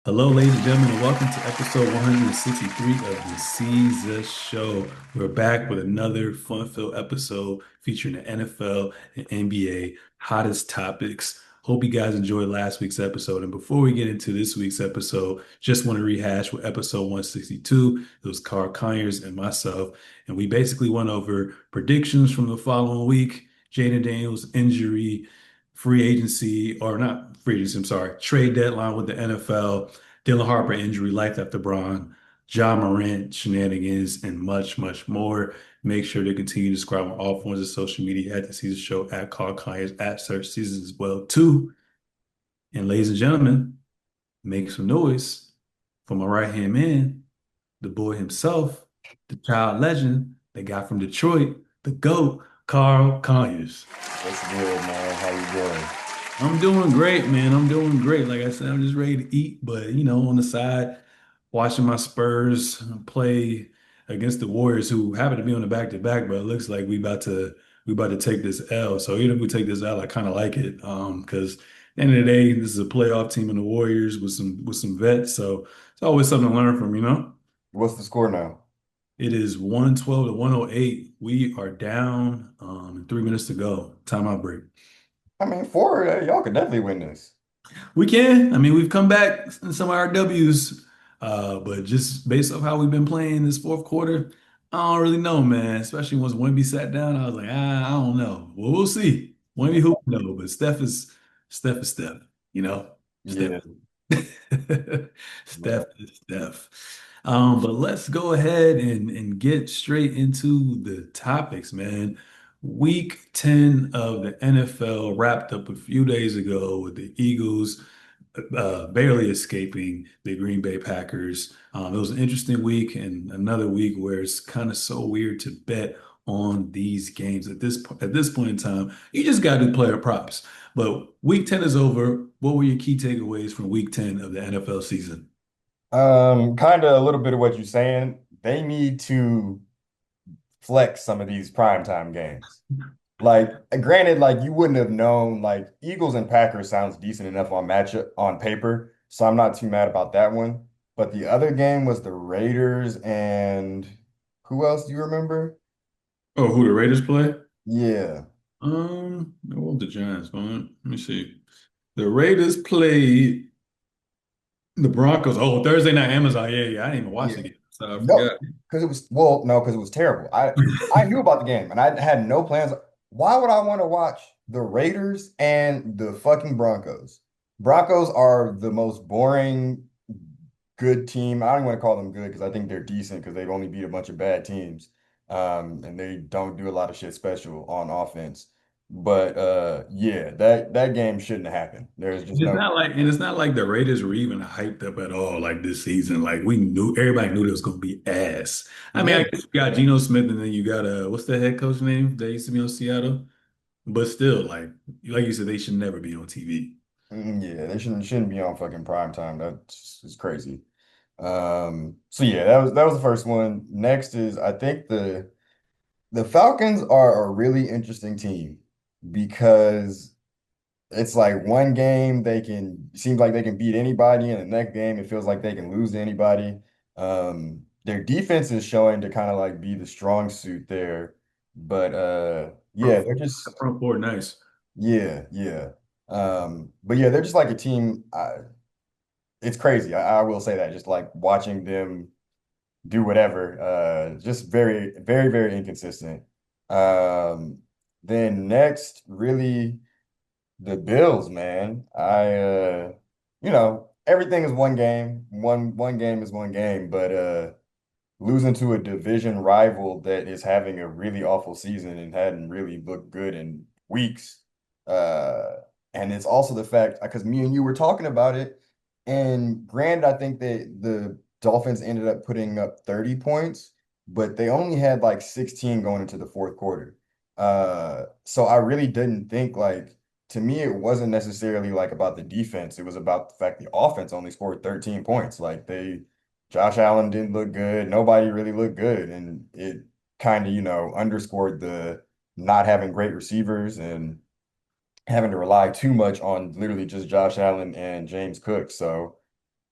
Hello, ladies and gentlemen, and welcome to episode 163 of the Seezus Show. We're back with another fun-filled episode featuring the NFL and NBA hottest topics. Hope you guys enjoyed last week's episode. And before we get into this week's episode, just want to rehash with episode 162. It was Carl Conyers and myself, and we basically went over predictions from the following week, Jaden Daniels injury, free agency, or not free agency, I'm sorry, trade deadline with the NFL, Dylan Harper injury, life after Braun, John Morant shenanigans, and much, much more. Make sure to continue to subscribe on all forms of social media at the Season Show, at Carl Conyers, at Search Seasons as well too. And ladies and gentlemen, make some noise for my right hand man, the boy himself, the child legend, the guy from Detroit, the GOAT, Carl Conyers. What's good, man? How you doing? I'm doing great, man. I'm doing great. Like I said, I'm just ready to eat, but on the side, watching my Spurs play against the Warriors, who happen to be on the back-to-back, but it looks like we about to take this L. So even if we take this L, I kind of like it. Because at the end of the day, this is a playoff team in the Warriors with some vets. So it's always something to learn from. What's the score now? It is 112 to 108. We are down 3 minutes to go. Timeout break. I mean, four, y'all could definitely win this. We can. I mean, we've come back in some of our W's, but just based off how we've been playing this fourth quarter, I don't really know, man. Especially once Wemby sat down, I was like, I don't know. Well, we'll see. Wemby, who know? But Steph is Steph. You know, Steph. Yeah. Steph is Steph. But let's go ahead and get straight into the topics, man. Week 10 of the NFL wrapped up a few days ago with the Eagles barely escaping the Green Bay Packers. It was an interesting week and another week where it's kind of so weird to bet on these games at this point in time. You just got to do player props. But week 10 is over. What were your key takeaways from week 10 of the NFL season? Kind of a little bit of what you're saying. They need to flex some of these primetime games. Like, granted, like you wouldn't have known, like Eagles and Packers sounds decent enough on matchup on paper, so I'm not too mad about that one. But the other game was the Raiders and who else do you remember? Oh, who the Raiders play? Yeah. What was the Giants, man? Let me see. The Raiders played the Broncos. Oh, Thursday night Amazon. Yeah, yeah. I didn't even watch Yeah. the game, so I No, forgot. because it was well, no, because it was terrible. I knew about the game and I had no plans. Why would I want to watch the Raiders and the fucking Broncos? Broncos are the most boring good team. I don't want to call them good because I think they're decent because they've only beat a bunch of bad teams. And they don't do a lot of shit special on offense. But yeah, that game shouldn't have happened. There's just It's no. not like, and it's not like the Raiders were even hyped up at all like this season. Like everybody knew it was going to be ass. I mean, I Yeah. guess you got Geno Smith, and then you got what's the head coach name that used to be on Seattle? But still, like you said, they should never be on TV. Yeah, they shouldn't be on fucking prime time. That's it's crazy. So yeah, that was the first one. Next is I think the Falcons are a really interesting team because it's like one game they can seems like they can beat anybody, and the next game it feels like they can lose to anybody. Their defense is showing to kind of like be the strong suit there, but Front yeah, they're four, just front four, nice. yeah. But yeah, they're just like a team. It's crazy. I will say that. Just like watching them do whatever. Just very inconsistent. Um, then next, really the Bills, man. Everything is one game. One game is one game, but losing to a division rival that is having a really awful season and hadn't really looked good in weeks. Uh, and it's also the fact because me and you were talking about it, and granted, I think that the Dolphins ended up putting up 30 points, but they only had like 16 going into the fourth quarter. So I really didn't think like to me, it wasn't necessarily like about the defense. It was about the fact the offense only scored 13 points. Josh Allen didn't look good. Nobody really looked good. And it kind of, underscored the not having great receivers and having to rely too much on literally just Josh Allen and James Cook. So,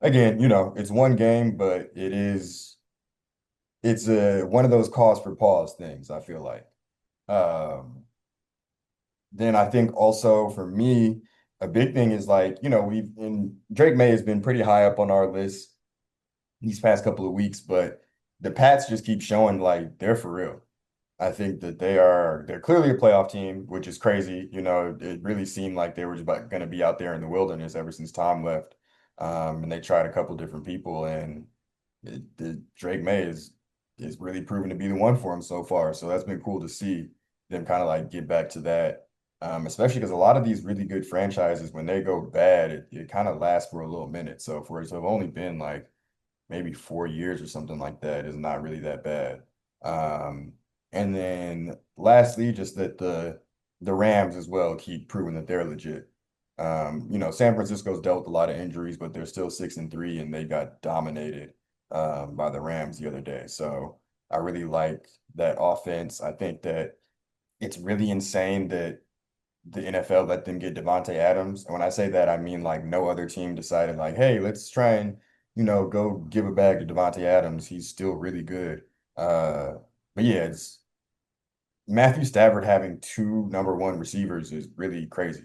again, it's one game, but it's a one of those cause for pause things, I feel like. Then I think also for me, a big thing is like, we've in Drake May has been pretty high up on our list these past couple of weeks, but the Pats just keep showing like they're for real. I think that they're clearly a playoff team, which is crazy. It really seemed like they were just going to be out there in the wilderness ever since Tom left. And they tried a couple different people, and Drake May is really proven to be the one for him so far. So that's been cool to see them kind of like get back to that. Especially because a lot of these really good franchises, when they go bad, it kind of lasts for a little minute. So for it to have only been like maybe 4 years or something like that is not really that bad. Um, and then lastly, just that the Rams as well keep proving that they're legit. San Francisco's dealt with a lot of injuries, but they're still 6-3, and they got dominated by the Rams the other day. So I really like that offense. I think that it's really insane that the NFL let them get Devontae Adams. And when I say that, I mean like no other team decided like, hey, let's try and, go give a bag to Devontae Adams. He's still really good. Uh, but yeah, it's Matthew Stafford having two number one receivers is really crazy.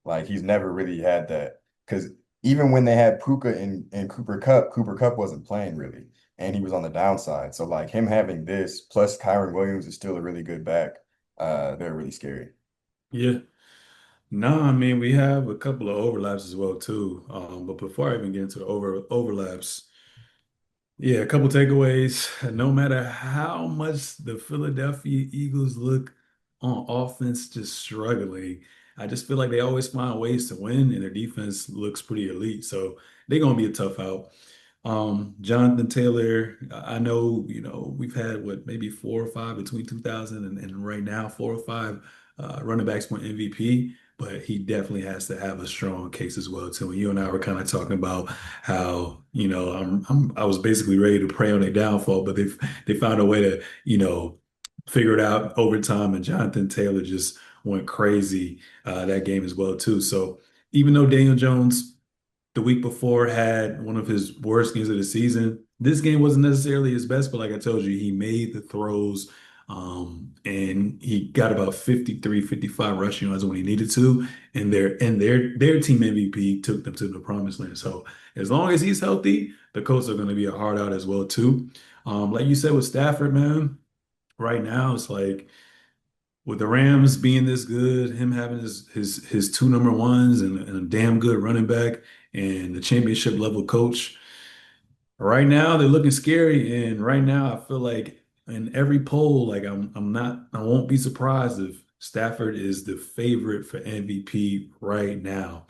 Like he's never really had that because even when they had Puka and Cooper Cup wasn't playing really, and he was on the downside. So like him having this plus Kyron Williams is still a really good back. They're really scary. Yeah. No, I mean we have a couple of overlaps as well too. But before I even get into the overlaps, yeah, a couple takeaways. No matter how much the Philadelphia Eagles look on offense just struggling, I just feel like they always find ways to win, and their defense looks pretty elite. So they're gonna be a tough out. Jonathan Taylor, I know, we've had what maybe 4 or 5 between 2000 and right now, 4 or 5 running backs went MVP, but he definitely has to have a strong case as well too. And you and I were kind of talking about how, I was basically ready to pray on their downfall, but they found a way to, figure it out over time. And Jonathan Taylor just went crazy that game as well too. So even though Daniel Jones the week before had one of his worst games of the season. This game wasn't necessarily his best, but like I told you, he made the throws and he got about 53, 55 rushing yards when he needed to. And their team MVP took them to the promised land. So as long as he's healthy, the Colts are going to be a hard out as well, too. Like you said with Stafford, man, right now it's like with the Rams being this good, him having his two number ones and a damn good running back and the championship level coach. Right now they're looking scary, and right now I feel like in every poll, like I won't be surprised if Stafford is the favorite for MVP right now.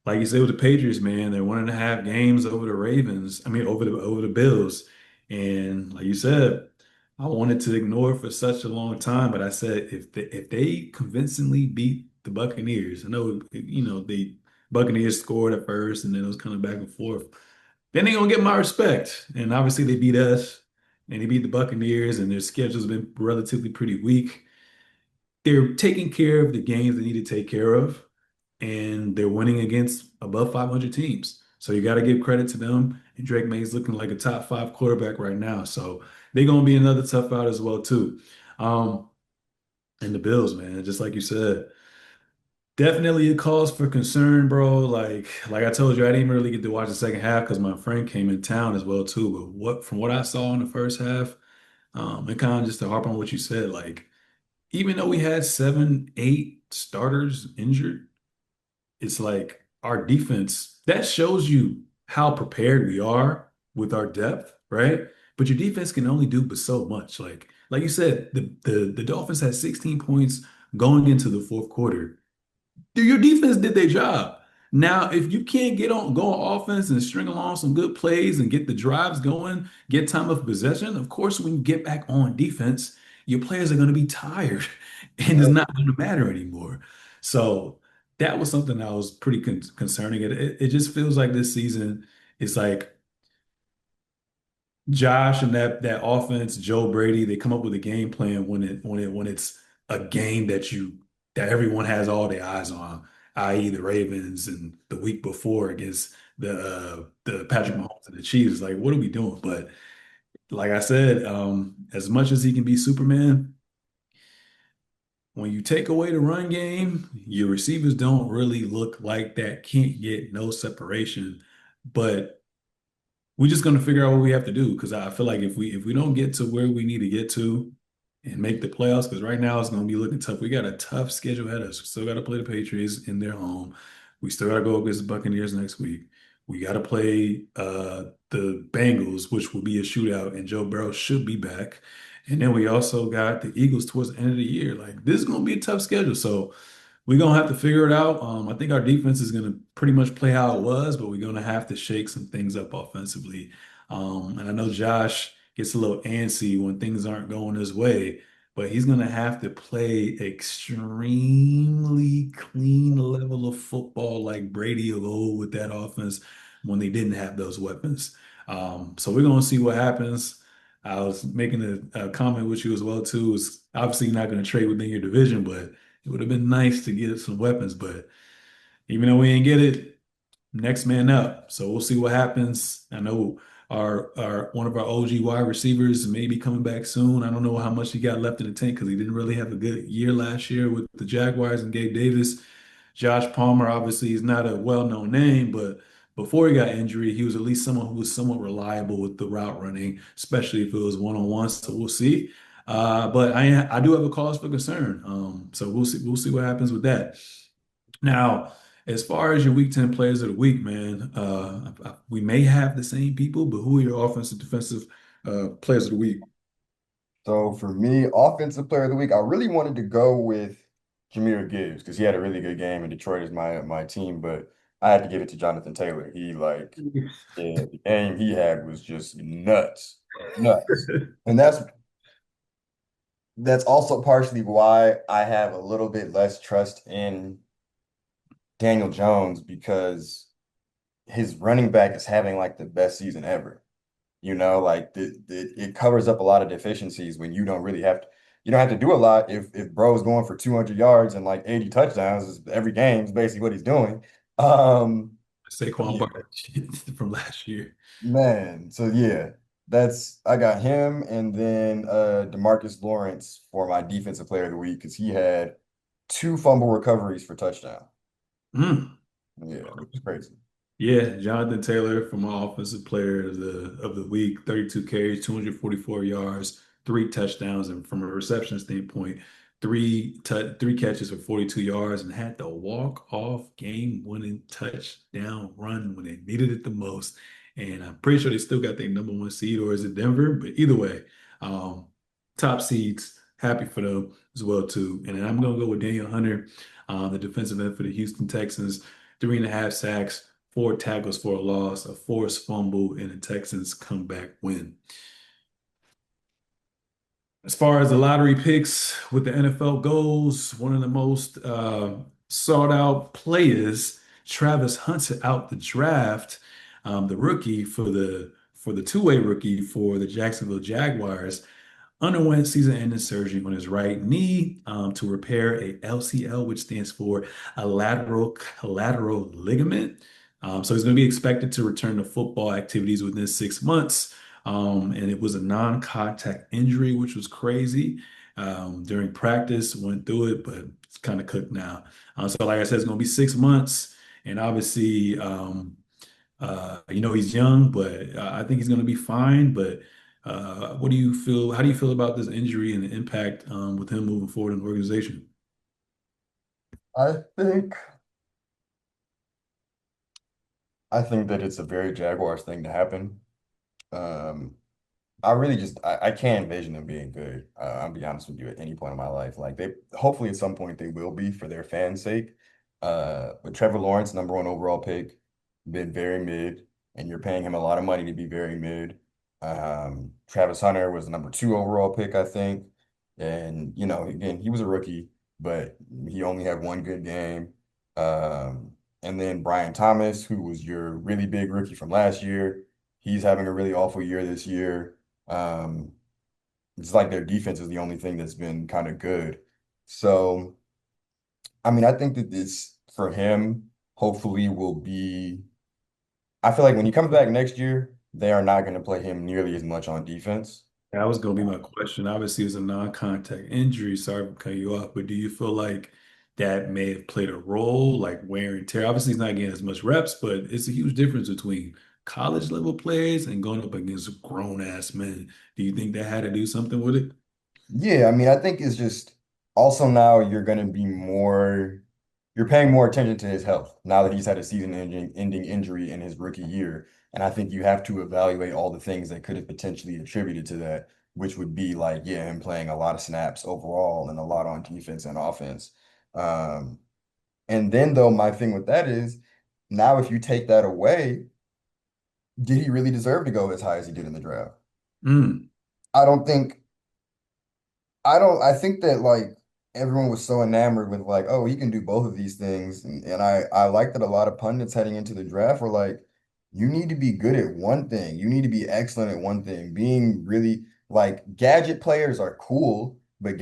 Like you said with the Patriots, man, they're 1.5 games over the Ravens. I mean, over the Bills, and like you said, I wanted to ignore it for such a long time, but I said if they convincingly beat the Buccaneers, I know the Buccaneers scored at first, and then it was kind of back and forth. Then they gonna get my respect. And obviously they beat us and they beat the Buccaneers and their schedule's been relatively pretty weak. They're taking care of the games they need to take care of, and they're winning against above 500 teams. So you got to give credit to them. And Drake May's looking like a top 5 quarterback right now. So they're gonna be another tough out as well too. Um, and the Bills, man, just like you said. Definitely a cause for concern, bro. Like I told you, I didn't really get to watch the second half because my friend came in town as well too. But from what I saw in the first half, and kind of just to harp on what you said, like even though we had 7, 8 starters injured, it's like our defense, that shows you how prepared we are with our depth, right? But your defense can only do but so much. Like you said, the Dolphins had 16 points going into the fourth quarter. Your defense did their job. Now, if you can't go on offense and string along some good plays and get the drives going, get time of possession, of course, when you get back on defense, your players are going to be tired and it's not going to matter anymore. So that was something that was pretty concerning. It just feels like this season is like Josh and that offense, Joe Brady, they come up with a game plan when it's a game that everyone has all their eyes on, i.e. the Ravens and the week before against the Patrick Mahomes and the Chiefs. Like, what are we doing? But like I said, as much as he can be Superman, when you take away the run game, your receivers don't really look like that. Can't get no separation. But we're just gonna figure out what we have to do because I feel like if we don't get to where we need to get to and make the playoffs, because right now it's gonna be looking tough. We got a tough schedule ahead of us. We still got to play the Patriots in their home. We still got to go against the Buccaneers next week. We got to play the Bengals, which will be a shootout, and Joe Burrow should be back. And then we also got the Eagles towards the end of the year. Like this is gonna be a tough schedule. So we're gonna have to figure it out. I think our defense is gonna pretty much play how it was, but we're gonna have to shake some things up offensively. And I know Josh gets a little antsy when things aren't going his way, but he's gonna have to play extremely clean level of football like Brady of old with that offense when they didn't have those weapons. So we're gonna see what happens. I was making a comment with you as well too. It's obviously you're not gonna trade within your division, but it would have been nice to get some weapons, but even though we ain't get it, next man up. So we'll see what happens. I know our one of our OG wide receivers may be coming back soon. I don't know how much he got left in the tank because he didn't really have a good year last year with the Jaguars and Gabe Davis. Josh Palmer, obviously, is not a well-known name, but before he got injured, he was at least someone who was somewhat reliable with the route running, especially if it was one-on-one. So we'll see. But I do have a cause for concern. So we'll see what happens with that. Now, as far as your Week 10 players of the week, man, we may have the same people, but who are your offensive, defensive players of the week? So for me, offensive player of the week, I really wanted to go with Jahmyr Gibbs because he had a really good game and Detroit is my team, but I had to give it to Jonathan Taylor. Yeah, the game he had was just nuts, nuts. And that's also partially why I have a little bit less trust in Daniel Jones because his running back is having like the best season ever. Like it covers up a lot of deficiencies when you don't have to do a lot if bro's going for 200 yards and like 80 touchdowns every game is basically what he's doing. Um, Saquon yeah, Barkley from last year. man. So yeah, that's I got him and then DeMarcus Lawrence for my defensive player of the week because he had two fumble recoveries for touchdown. Mm. Yeah, which is crazy. Yeah, Jonathan Taylor for my offensive player of the week, 32 carries, 244 yards, three touchdowns, and from a reception standpoint, three catches for 42 yards, and had the walk-off game-winning touchdown run when they needed it the most. And I'm pretty sure they still got their number one seed, or is it Denver? But either way, um, top seeds, happy for them as well too. And then I'm gonna go with Daniel Hunter, the defensive end for the Houston Texans, 3.5 sacks, four tackles for a loss, a forced fumble, and a Texans comeback win. As far as the lottery picks with the NFL goes, one of the most sought out players, Travis Hunter, out the draft, the rookie for the two-way rookie for the Jacksonville Jaguars underwent season-ending surgery on his right knee to repair a LCL, which stands for a lateral collateral ligament. So he's going to be expected to return to football activities within 6 months. And it was a non-contact injury, which was crazy. During practice, went through it, but it's kind of cooked now. So, like I said, it's going to be 6 months, and obviously, he's young, but I think he's going to be fine. But what do you feel? How do you feel about this injury and the impact with him moving forward in the organization? I think I think that it's a very Jaguars thing to happen. Um, I really I can't envision them being good. I'll be honest with you at any point in my life. Like they hopefully at some point they will be for their fans' sake. But Trevor Lawrence, number one overall pick, been very mid, and you're paying him a lot of money to be very mid. Travis Hunter was the number two overall pick, I think. And again, he was a rookie, but he only had one good game. And then Brian Thomas, who was your really big rookie from last year, he's having a really awful year this year. Um, it's like their defense is the only thing that's been kind of good. So, I mean, I think that this for him hopefully will be I feel like when he comes back next year, they are not going to play him nearly as much on defense. That was going to be my question. Obviously, it was a non-contact injury. Sorry for cutting you off, but do you feel like that may have played a role, like wear and tear? Obviously, he's not getting as much reps, but it's a huge difference between college level players and going up against grown ass men. Do you think that had to do something with it? Yeah, I mean, I think it's just also now you're paying more attention to his health now that he's had a season-ending injury in his rookie year. And I think you have to evaluate all the things that could have potentially attributed to that, which would be like, yeah, him playing a lot of snaps overall and a lot on defense and offense. Um, and then though, my thing with that is now if you take that away, did he really deserve to go as high as he did in the draft? Mm, I don't think I think that like everyone was so enamored with like, oh, he can do both of these things. And I like that a lot of pundits heading into the draft were like, you need to be good at one thing. You need to be excellent at one thing. Being really like gadget players are cool, but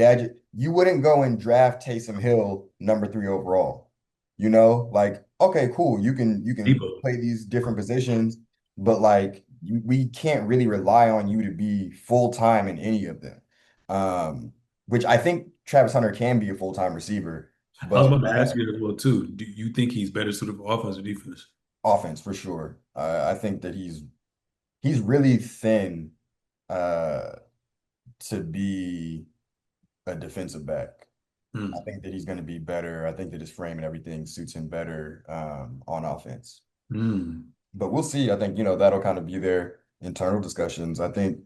you wouldn't go and draft Taysom Hill number 3 overall. Like, okay, cool. You can Debo. play these different positions, but like we can't really rely on you to be full time in any of them. Which I think Travis Hunter can be a full-time receiver, I was but about to ask you as well too. Do you think he's better suited for offense or defense? offense for sure. I think that he's really thin uh, to be a defensive back. I Mm, think that he's going to be better. I think that his frame and everything suits him better on offense. mm. But we'll see. I think, that'll kind of be their internal discussions. I think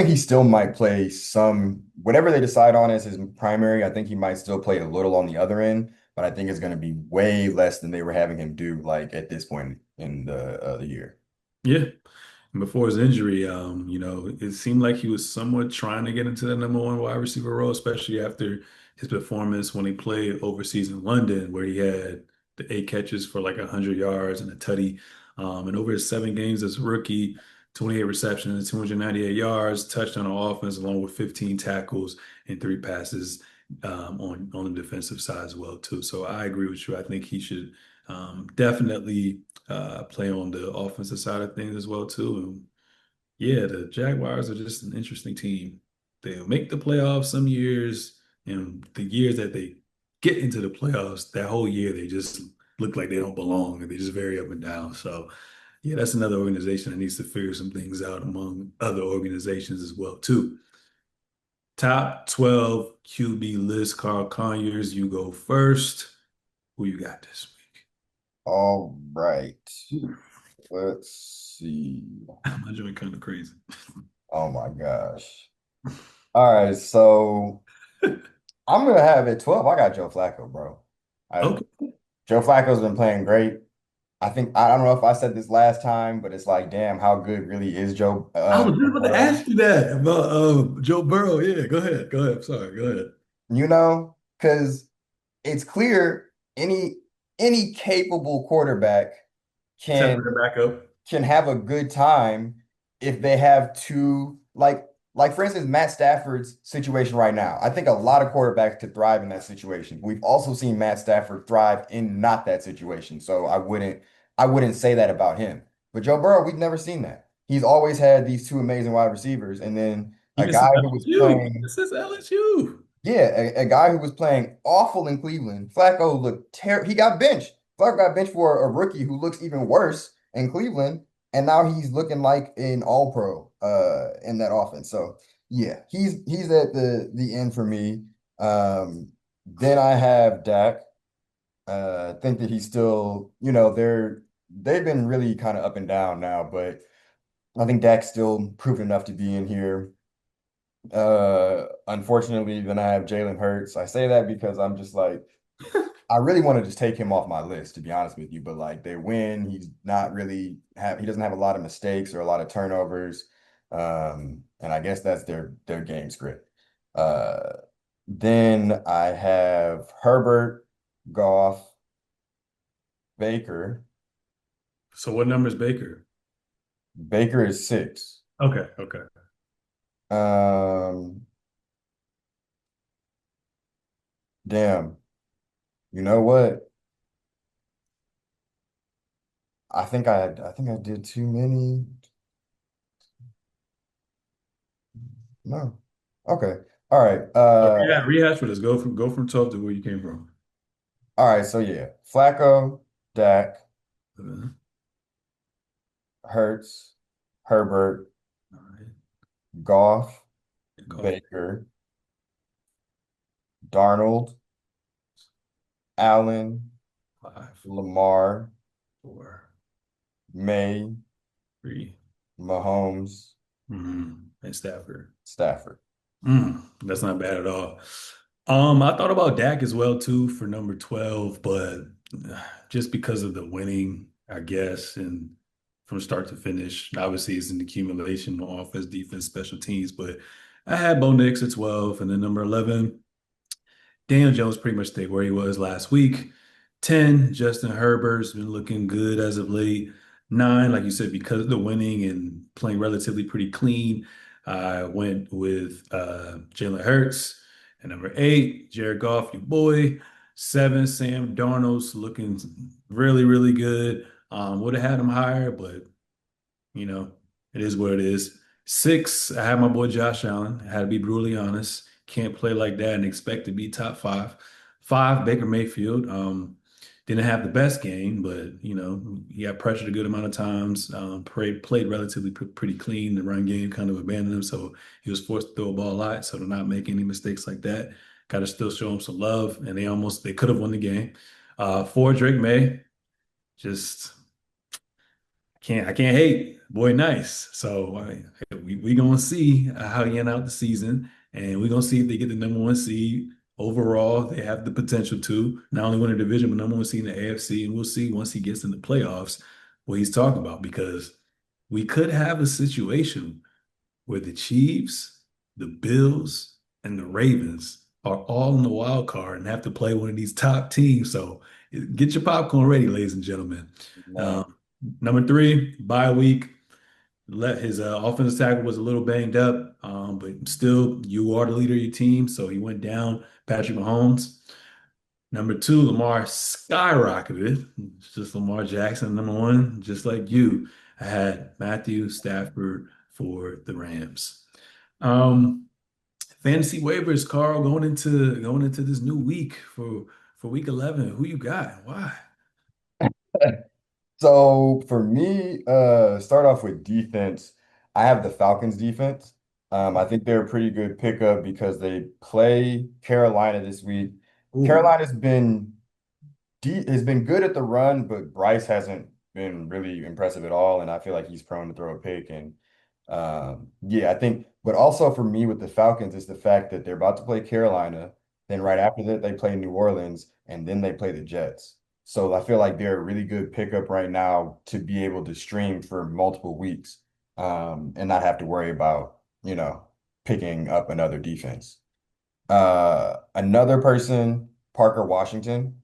he still might play some whatever they decide on as his primary. I think he might still play a little on the other end, but I think it's going to be way less than they were having him do like at this point in the year. Yeah. Before his injury, it seemed like he was somewhat trying to get into the number one wide receiver role, especially after his performance when he played overseas in London, where he had the 8 catches for like 100 yards and a tutty. And over his 7 games as a rookie, 28 receptions, 298 yards, touchdown on offense, along with 15 tackles and 3 passes on the defensive side as well, too. So I agree with you. I think he should definitely play on the offensive side of things as well too. And yeah, the Jaguars are just an interesting team. They'll make the playoffs some years, and the years that they get into the playoffs, that whole year they just look like they don't belong and they just very up and down. So yeah, that's another organization that needs to figure some things out among other organizations as well too. Top 12 QB list, Carl Conyers, you go first. Who you got this All right. week? Let's see. My joint kind of crazy. Oh my gosh. All right, so I'm gonna have at 12. I got Joe Flacco, bro. I Okay. Joe Flacco's been playing great. I don't know if I said this last time, but it's like, damn, how good really is I was just Joe about to Burrow? ask you that about Joe Burrow. Yeah, go ahead. Go ahead. Sorry. Go ahead. Because it's clear any capable quarterback Set can that back up. can have a good time if they have two like for instance Matt Stafford's situation right now. I think a lot of quarterbacks could thrive in that situation. We've also seen Matt Stafford thrive in not that situation. So I wouldn't say that about him. But Joe Burrow, we've never seen that. He's always had these two amazing wide receivers and then a Even guy since who was LSU. Even playing since LSU. yeah, a guy who was playing awful in Cleveland. Flacco looked terrible. He got benched. Flacco got benched for a rookie who looks even worse in Cleveland, and now he's looking like an all-pro in that offense. So yeah, he's at the end for me. Then I have Dak. Think that he's still, they've been really kind of up and down now, but I think Dak's still proven enough to be in here. Unfortunately, then I have Jalen Hurts. I say that because I'm just like, I really want to just take him off my list, to be honest with you. But like they win, he doesn't have a lot of mistakes or a lot of turnovers. And I guess that's their game script. Then I have Herbert, Goff, Baker. So what number is Baker? Baker is 6. Okay. Okay. Um, damn. You know what? I think I did too many. No. Okay. All right. Rehash with us. Go from 12 to where you came from. All right. So yeah, Flacco, Dak, Uh, Hurts, Herbert, all right. Goff, Golf Baker, Darnold, Allen, five, Lamar, four, May, 3, Mahomes, and Stafford. Stafford. That's not bad at all. I thought about Dak as well too for number 12, but just because of the winning, I guess, and from start to finish, obviously it's an accumulation on offense, defense, special teams, but I had Bo Nix at 12, and then number 11. Daniel Jones pretty much stayed where he was last week. 10, Justin Herbert's been looking good as of late. 9, like you said, because of the winning and playing relatively pretty clean, I went with Jalen Hurts. And number 8, Jared Goff, your boy. 7, Sam Darnold's looking really, really good. Would have had him higher, but you know, it is what it is. 6, I had my boy Josh Allen. I had to be brutally honest. Can't play like that and expect to be top 5. 5, Baker Mayfield. Didn't have the best game, but he got pressured a good amount of times. Played relatively pretty clean. The run game kind of abandoned him, so he was forced to throw a ball a lot. So to not make any mistakes like that, got to still show him some love. And they could have won the game. 4, Drake May. Just I can't hate. Boy, nice. So we gonna see how he end out the season, and we gonna see if they get the number 1 seed overall. They have the potential to not only win a division, but number 1 seed in the AFC. And we'll see once he gets in the playoffs what he's talking about, because we could have a situation where the Chiefs, the Bills, and the Ravens are all in the wild card and have to play one of these top teams. So get your popcorn ready, ladies and gentlemen. Man, Um, Number 3, bye week. Let his offensive tackle was a little banged up, but still, you are the leader of your team, so he went down. Patrick Mahomes. Number 2, Lamar skyrocketed. It's just Lamar Jackson, number 1, just like you. I had Matthew Stafford for the Rams. Um, Fantasy waivers, Carl, going into this new week for week 11. Who you got? Why? So for me, start off with defense. I have the Falcons defense. I think they're a pretty good pickup because they play Carolina this week. Ooh. Carolina's been has been good at the run, but Bryce hasn't been really impressive at all, and I feel like he's prone to throw a pick. And yeah, I think, but also for me with the Falcons is the fact that they're about to play Carolina, then right after that they play New Orleans, and then they play the Jets. So I feel like they're a really good pickup right now to be able to stream for multiple weeks, and not have to worry about, picking up another defense. Another person, Parker Washington.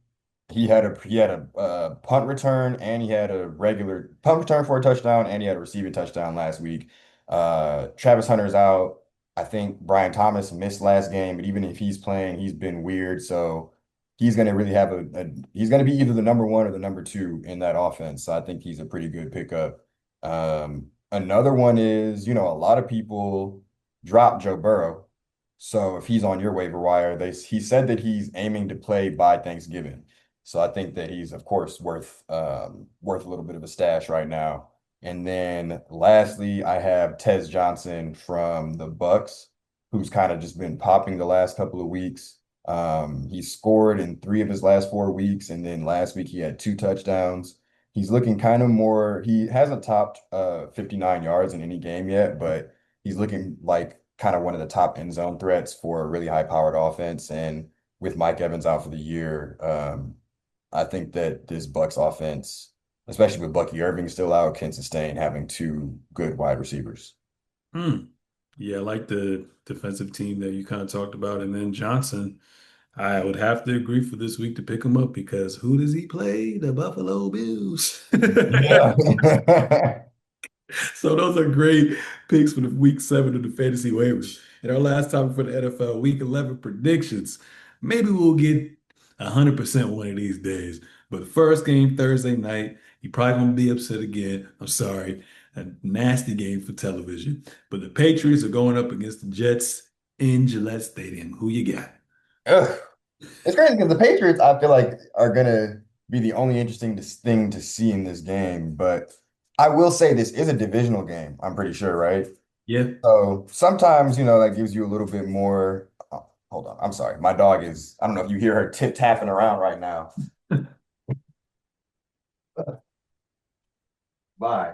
He had a punt return and he had a regular punt return for a touchdown and he had a receiving touchdown last week. Travis Hunter's out. I think Brian Thomas missed last game, but even if he's playing, he's been weird. So he's going to really have he's going to be either the number 1 or the number 2 in that offense. So I think he's a pretty good pickup. Another one is, a lot of people drop Joe Burrow. So if he's on your waiver wire, he said that he's aiming to play by Thanksgiving. So I think that he's, of course, worth a little bit of a stash right now. And then lastly, I have Tez Johnson from the Bucks, who's kind of just been popping the last couple of weeks. He scored in 3 of his last 4 weeks, and then last week he had 2 touchdowns. He's looking kind of more, he hasn't topped 59 yards in any game yet, but he's looking like kind of one of the top end zone threats for a really high powered offense. And with Mike Evans out for the year, I think that this Bucks offense, especially with Bucky Irving still out, can sustain having 2 good wide receivers. Hmm. Yeah, I like the defensive team that you kind of talked about. And then Johnson, I would have to agree for this week to pick him up because who does he play? The Buffalo Bills. Yeah. So those are great picks for the week 7 of the fantasy waivers. And our last topic for the NFL, week 11 predictions. Maybe we'll get 100% one of these days. But first game Thursday night, You're probably gonna be upset again. I'm sorry. A nasty game for television. But the Patriots are going up against the Jets in Gillette Stadium. Who you got? Ugh. It's crazy because the Patriots, I feel like, are gonna be the only interesting thing to see in this game. But I will say this is a divisional game, I'm pretty sure, right? Yeah. So sometimes, that gives you a little bit more. Oh, hold on. I'm sorry. My dog is, I don't know if you hear her tip tapping around right now. Bye.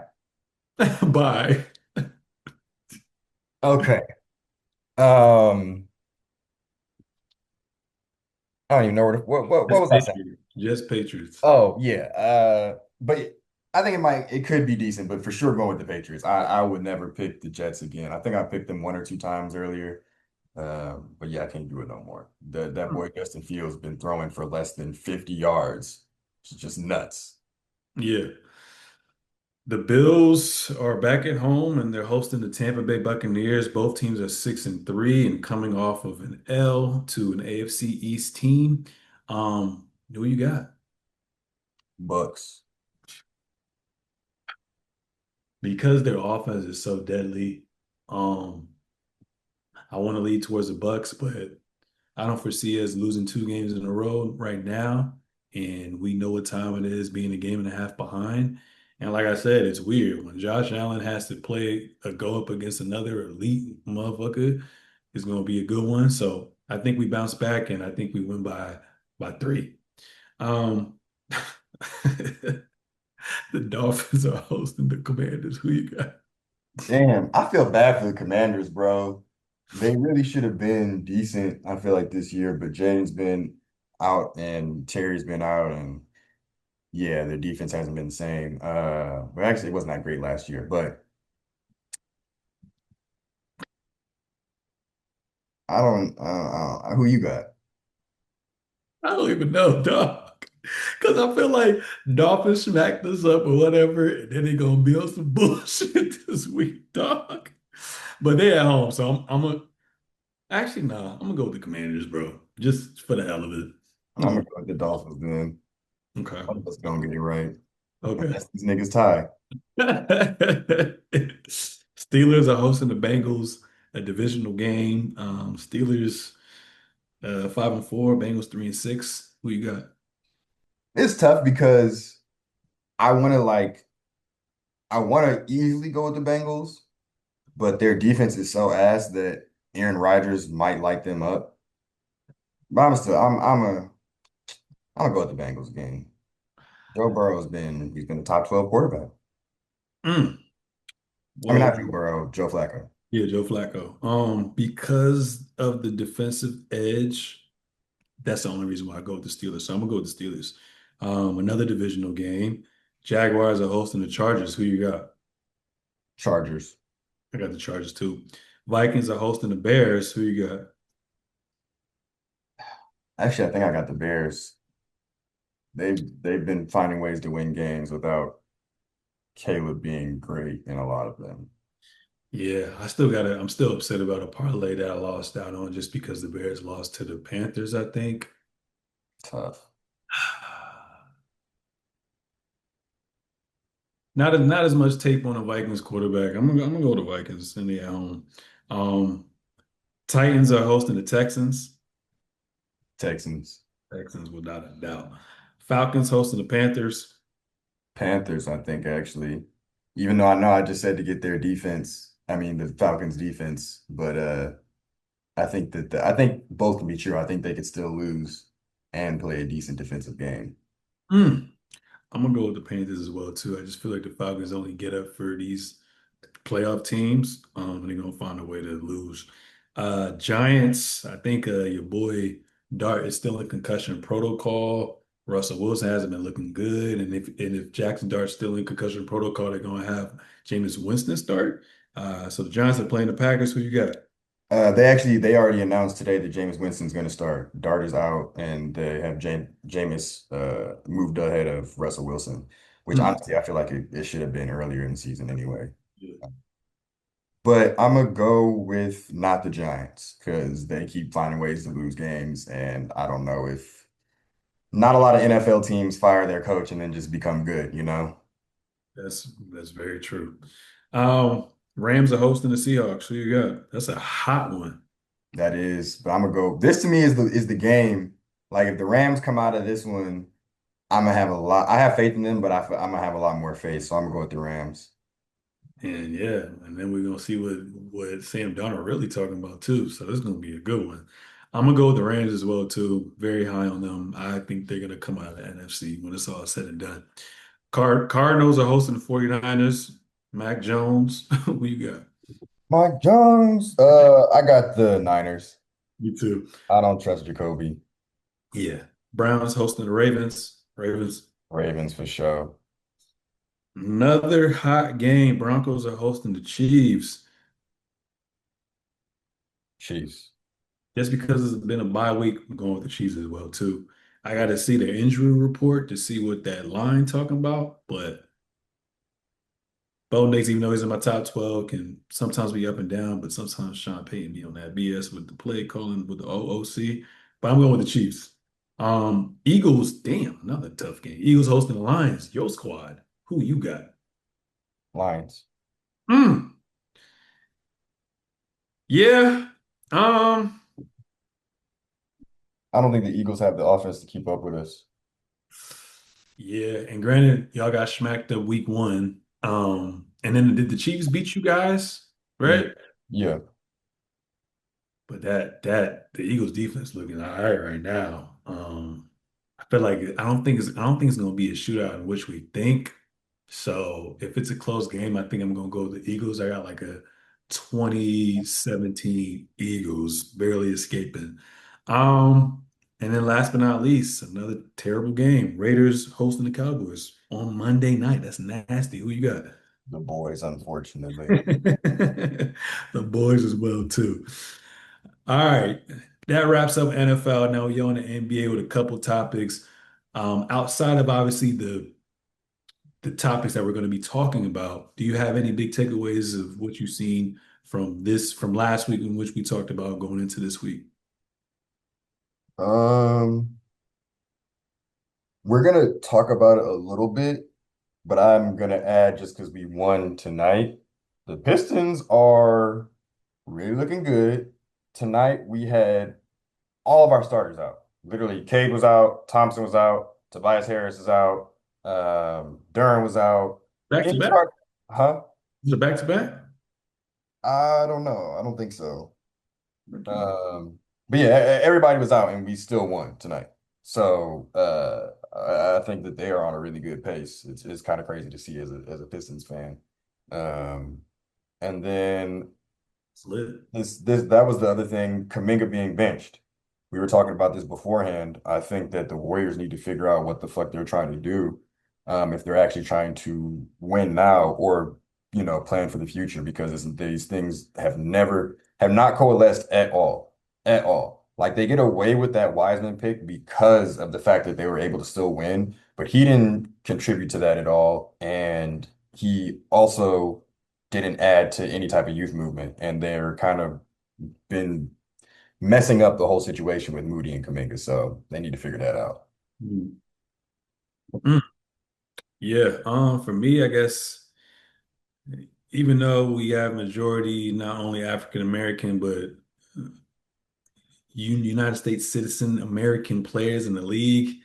Bye. Okay. Um, I don't even know what Just was I saying? Patriots. Just Patriots. Oh yeah. But I think it could be decent, but for sure going with the Patriots. I would never pick the Jets again. I think I picked them one or two times earlier. But yeah, I can't do it no more. That boy Justin Fields been throwing for less than 50 yards. It's just nuts. Yeah. The Bills are back at home and they're hosting the Tampa Bay Buccaneers. Both teams are 6-3 and coming off of an L to an AFC East team. Who you got? Bucks. Because their offense is so deadly, um, I want to lead towards the Bucks, but I don't foresee us losing two games in a row right now. And we know what time it is, being a game and a half behind. And like I said, it's weird when Josh Allen has to play a go up against another elite motherfucker. It's going to be a good one. So I think we bounce back, and I think we win by three. Um, the Dolphins are hosting the Commanders. Who you got? Damn, I feel bad for the Commanders, bro. They really should have been decent, I feel like this year, but James been out and Terry's been out, and yeah, their defense hasn't been the same. But actually it wasn't that great last year. But I don't who you got? I don't even know, dog. Because I feel like Dolphins smacked us up or whatever, and then they gonna build some bullshit this week, dog. But they at home, so I'm a actually nah, I'm gonna go with the Commanders, bro. Just for the hell of it. I'm gonna go with the Dolphins then. Okay. One of us gonna get it right. Okay. Unless these niggas tie. Steelers are hosting the Bengals, a divisional game. Steelers 5-4, Bengals 3-6. Who you got? It's tough because I wanna like I wanna easily go with the Bengals, but their defense is so ass that Aaron Rodgers might light them up. But I'm gonna go with the Bengals again. Joe Burrow's he's been a top 12 quarterback. Mm. I mean, Well, not Joe Burrow, Joe Flacco. yeah, Joe Flacco. Because of the defensive edge, that's the only reason why I go with the Steelers. So I'm gonna go with the Steelers. Another divisional game. Jaguars are hosting the Chargers. Who you got? Chargers. I got the Chargers too. Vikings are hosting the Bears. Who you got? Actually, I think I got the Bears. They've been finding ways to win games without Caleb being great in a lot of them. Yeah, I'm still upset about a parlay that I lost out on just because the Bears lost to the Panthers, I think. Tough. Not as much tape on the Vikings quarterback. I'm gonna go to Vikings in the at home. Um, Titans are hosting the Texans. Texans. Texans without a doubt. Falcons hosting the Panthers. Panthers, I think, actually. Even though I know I just said to get their defense, I mean the Falcons defense, but I think both can be true. I think they could still lose and play a decent defensive game. Mm, I'm gonna go with the Panthers as well too. I just feel like the Falcons only get up for these playoff teams, and they're gonna find a way to lose. Giants, I think your boy Dart is still in concussion protocol. Russell Wilson hasn't been looking good, and if Jackson Dart's still in concussion protocol, they're gonna have Jameis Winston start. So the Giants are playing the Packers. Who you got? They already announced today that Jameis Winston's going to start. Dart is out, and they have Jameis moved ahead of Russell Wilson, which Hmm. honestly I feel like it should have been earlier in the season anyway. Yeah. But I'm gonna go with not the Giants because they keep finding ways to lose games, and I don't know if not a lot of NFL teams fire their coach and then just become good, you know? That's very true. Rams are hosting the Seahawks. Who you got? That's a hot one. That is, but I'm gonna go. This to me is the game. Like if the Rams come out of this one, I'm gonna have a lot. I have faith in them, but I'm gonna have a lot more faith. So I'm gonna go with the Rams. And yeah, and then we're gonna see what Sam Darnold really talking about too. So this is gonna be a good one. I'm gonna go with the Rams as well too. Very high on them. I think they're gonna come out of the NFC when it's all said and done. Cardinals are hosting the 49ers. Mac Jones. Who you got? Mike Jones. I got the Niners. You too. I don't trust Jacoby. Yeah. Browns hosting the Ravens. Ravens. Ravens for sure. Another hot game. Broncos are hosting the Chiefs. Chiefs. Just because it's been a bye week, I'm going with the Chiefs as well too. I got to see their injury report to see what that line talking about. But Bo Nix, even though he's in my top 12, can sometimes be up and down. But sometimes Sean Payton be on that BS with the play calling with the OOC. But I'm going with the Chiefs. Eagles, damn, another tough game. Eagles hosting the Lions. Your squad. Who you got? Lions. Mm, yeah. Um, I don't think the Eagles have the offense to keep up with us. yeah, and granted, y'all got smacked up week one. And then did the Chiefs beat you guys? Yeah. Right? Yeah. But that the Eagles defense looking all right now. I feel like I don't think it's gonna be a shootout in which we think. So if it's a close game, I think I'm gonna go with the Eagles. I got like a 2017 Eagles barely escaping. Um, and then last but not least, another terrible game. Raiders hosting the Cowboys on Monday night. That's nasty. Who you got? The boys, unfortunately. The boys as well too. All right. That wraps up NFL. Now we're on the NBA with a couple topics. Outside of obviously the topics that we're going to be talking about, do you have any big takeaways of what you've seen from last week in which we talked about going into this week? Um, we're gonna talk about it a little bit, but I'm gonna add just because we won tonight. The Pistons are really looking good. Tonight we had all of our starters out. Literally, Cade was out, Thompson was out, Tobias Harris is out, Duran was out. Back to Any back? start? Huh? Is it back to back? I don't know. I don't think so. Okay. Um, but yeah, everybody was out and we still won tonight. So I think that they are on a really good pace. It's kind of crazy to see as a Pistons fan. Um, and then It's lit. this that was the other thing, Kaminga being benched. We were talking about this beforehand. I think that the Warriors need to figure out what the fuck they're trying to do, if they're actually trying to win now or plan for the future because these things have not coalesced at all, at all. Like they get away with that Wiseman pick because of the fact that they were able to still win, but he didn't contribute to that at all, and he also didn't add to any type of youth movement, and they're kind of been messing up the whole situation with Moody and Kaminga, so they need to figure that out. Mm. Mm. Yeah. For me, I guess even though we have majority not only African American but United States citizen American players in the league.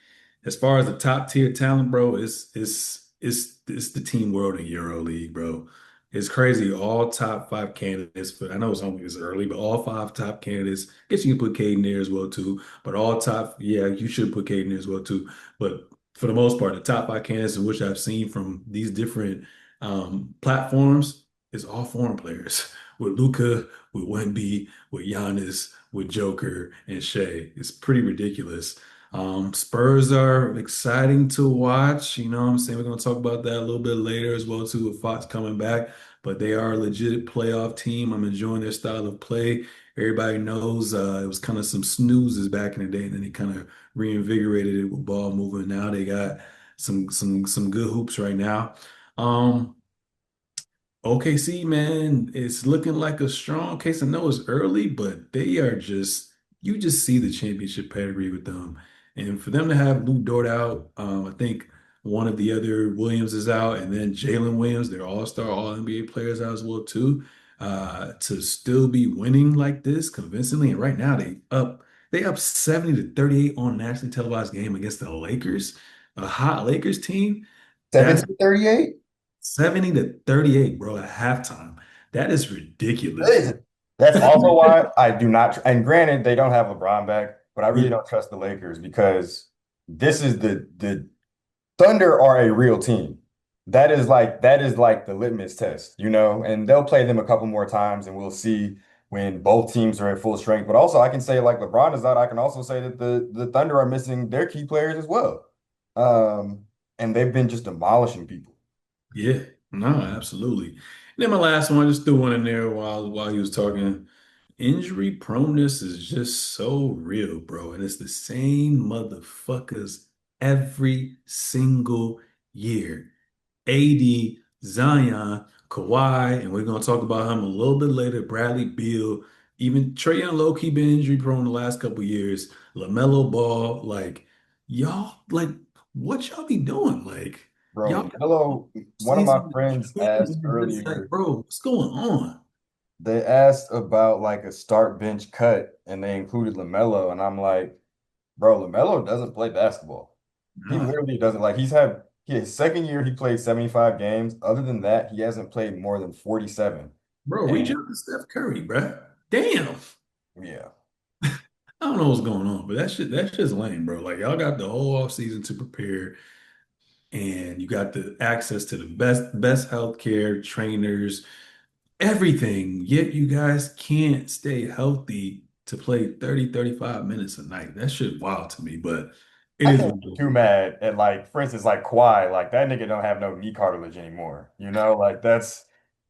As far as the top tier talent, bro, it's the Team World and Euro League, bro. It's crazy. All top five candidates for I know it's early, but all five top candidates. I guess you can put Cade in there as well too. But all top, yeah, you should put Cade in there as well too. But for the most part, the top five candidates in which I've seen from these different platforms is all foreign players. With Luca, with Wemby, with Giannis, with Joker and Shea. It's pretty ridiculous. Spurs are exciting to watch. You know what I'm saying? We're going to talk about that a little bit later as well too with Fox coming back, but they are a legit playoff team. I'm enjoying their style of play. Everybody knows it was kind of some snoozes back in the day, and then they kind of reinvigorated it with ball movement. Now they got some good hoops right now. Um, OKC, man, it's looking like a strong case. I know it's early, but they are you just see the championship pedigree with them. And for them to have Lou Dort out, I think One of the other Williams is out, and then Jalen Williams, their all-star, all-NBA players out as well too. To still be winning like this convincingly, and right now they up 70 to 38 on a nationally televised game against the Lakers, a hot Lakers team. That's 70-38? 70 to 38, bro, at halftime. That is ridiculous. Listen, that's also why I do not. And granted, they don't have LeBron back, but I really Yeah, don't trust the Lakers because this is the Thunder are a real team. That is like the litmus test, and they'll play them a couple more times, and we'll see when both teams are at full strength. But also, I can say like LeBron is out. I can also say that the Thunder are missing their key players as well, and they've been just demolishing people. yeah, no, absolutely. And then my last one, I just threw one in there while he was talking. Injury proneness is just so real, bro. And it's the same motherfuckers every single year. AD, Zion, Kawhi, and we're gonna talk about him a little bit later. Bradley Beal, even Trae Young low-key been injury prone the last couple years. LaMelo Ball, like y'all, like what y'all be doing? Like y'all Bro, got Melo, one of my season friends asked and it's like, earlier, bro, what's going on? they asked about like a start bench cut and they included LaMelo. And I'm like, bro, LaMelo doesn't play basketball. He Nah, literally doesn't. Like his second year, he played 75 games. Other than that, he hasn't played more than 47. bro, reach And out to Steph Curry, bro. Damn. yeah, I don't know what's going on, but that's just lame, bro. Like y'all got the whole off season to prepare, and you got the access to the best healthcare, trainers, everything. Yet you guys can't stay healthy to play 30, 35 minutes a night. That shit wild to me, but it I is can't what it be is. too mad at like, for instance, like Kawhi, like that nigga don't have no knee cartilage anymore. Like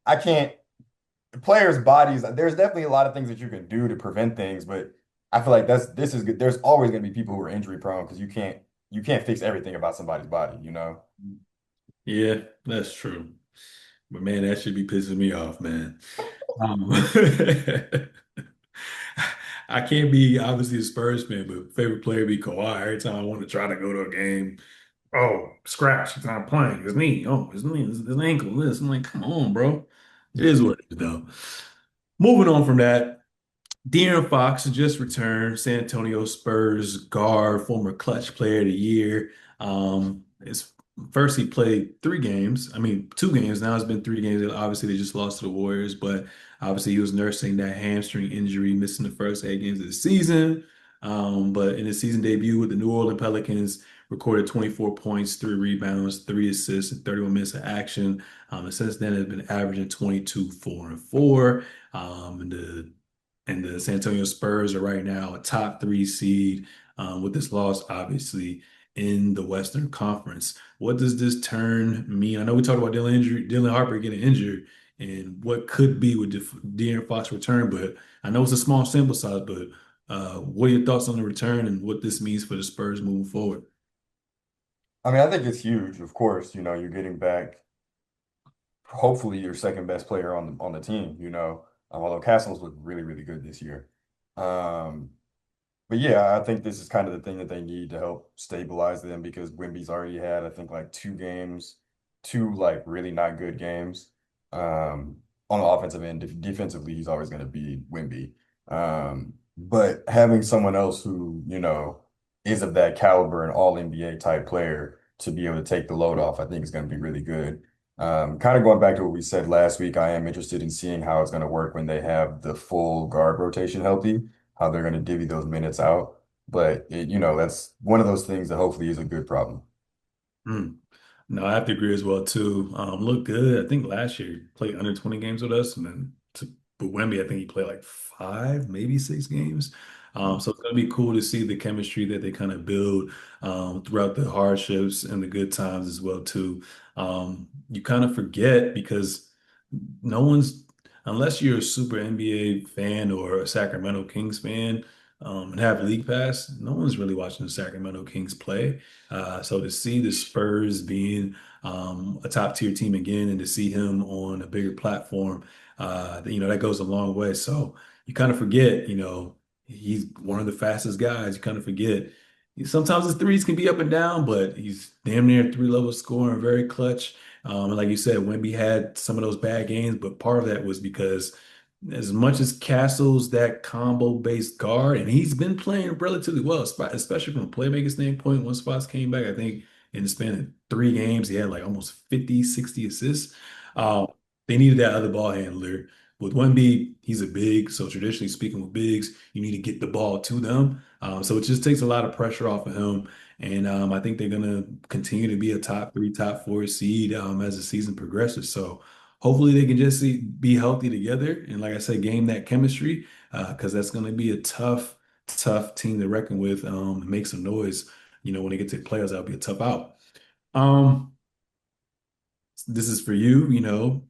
I can't. Players' bodies, there's definitely a lot of things that you can do to prevent things, but I feel like this is good. There's always going to be people who are injury prone because you can't fix everything about somebody's body. Yeah, that's true. But man, that should be pissing me off, man. Um, I can't be obviously a Spurs fan, but favorite player be Kawhi. Every time I want to try to go to a game, oh, scratch, he's not playing. His knee, oh, his knee, his ankle, this. I'm like, come on, bro. It is what it is, though. Moving on from that, De'Aaron Fox just returned, San Antonio Spurs guard, former clutch player of the year. It's first he played 3 games. I mean, 2 games. Now it's been 3 games. Obviously, they just lost to the Warriors, but obviously he was nursing that hamstring injury, missing the first 8 games of the season. But in his season debut with the New Orleans Pelicans, recorded 24 points, 3 rebounds, 3 assists, and 31 minutes of action. And since then, has been averaging 22, 4, and 4. And the San Antonio Spurs are right now a top 3 seed with this loss, obviously, in the Western Conference. What does this turn mean? I know we talked about Dylan Harper getting injured and what could be with De'Aaron Fox return, but I know it's a small sample size, but what are your thoughts on the return and what this means for the Spurs moving forward? I mean, I think it's huge. Of course, you're getting back hopefully your second best player on the team. Although Castles looked really really good this year. Um, But yeah, I think this is kind of the thing that they need to help stabilize them because Wimby's already had, I think, like 2 games, two like really not good games. On the offensive end, defensively, he's always going to be Wimby. But having someone else who, is of that caliber, an all NBA type player to be able to take the load off, I think is going to be really good. Kind of going back to what we said last week, I am interested in seeing how it's going to work when they have the full guard rotation healthy, how they're going to divvy those minutes out. But that's one of those things that hopefully is a good problem. Mm. No, I have to agree as well too. Looked good. I think last year he played under 20 games with us, and then but Wemby, I think he played like 5, maybe 6 games. So it's gonna be cool to see the chemistry that they kind of build throughout the hardships and the good times as well too. You kind of forget because no one's unless you're a super NBA fan or a Sacramento Kings fan and have League Pass, no one's really watching the Sacramento Kings play. So to see the Spurs being a top tier team again and to see him on a bigger platform, that goes a long way. So you kind of forget, he's one of the fastest guys. You kind of forget. Sometimes his threes can be up and down, but he's damn near three-level scorer and very clutch. And like you said, Wemby had some of those bad games, but part of that was because as much as Castle's that combo-based guard, and he's been playing relatively well, especially from a playmaking standpoint. Once Spots came back, I think in the span of 3 games, he had like almost 50, 60 assists. Um, they needed that other ball handler. With Wemby, he's a big, so traditionally speaking, with bigs, you need to get the ball to them. So it just takes a lot of pressure off of him. And I think they're going to continue to be a top three, top four seed as the season progresses. So hopefully they can just be healthy together. And like I said, game that chemistry because that's going to be a tough, tough team to reckon with and make some noise. When they get to the playoffs, that'll be a tough out. Um, this is for you,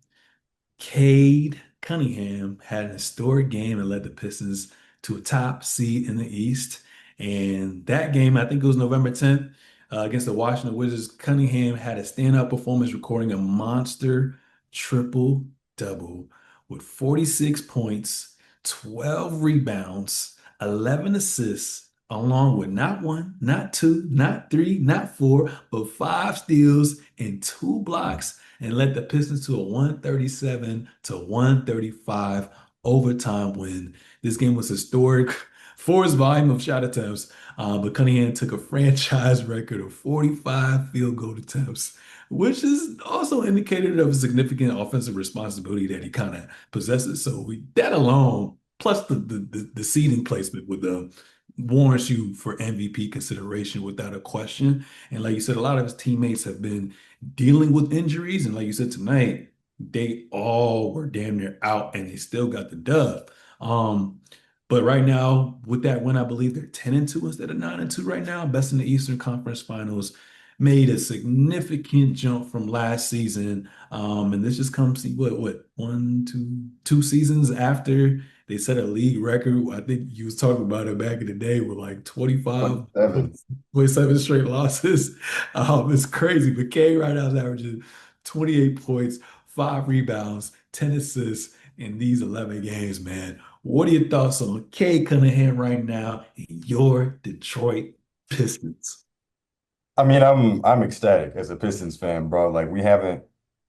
Cade Cunningham had an historic game and led the Pistons to a top seed in the East. And that game, I think it was November 10th, against the Washington Wizards. Cunningham had a standout performance, recording a monster triple double with 46 points, 12 rebounds, 11 assists, along with not one, not two, not three, not four, but five steals and two blocks, and led the Pistons to a 137 to 135 overtime win. This game was historic for its volume of shot attempts, but Cunningham took a franchise record of 45 field goal attempts, which is also indicated of a significant offensive responsibility that he kind of possesses. So that alone, plus the seeding placement with them, warrants you for MVP consideration without a question. And like you said, a lot of his teammates have been dealing with injuries. And like you said tonight, they all were damn near out and they still got the dub. Um, but right now, with that win, I believe they're 10-2 instead of 9-2 right now. Best in the Eastern Conference Finals. Made a significant jump from last season. And this just comes what, one, two seasons after they set a league record. I think you was talking about it back in the day with like 25, 27. 27 straight losses. It's crazy. But K right now is averaging 28 points, 5 rebounds, 10 assists in these 11 games, man. What are your thoughts on K Cunningham right now in your Detroit Pistons? I mean, I'm ecstatic as a Pistons fan, bro. Like we haven't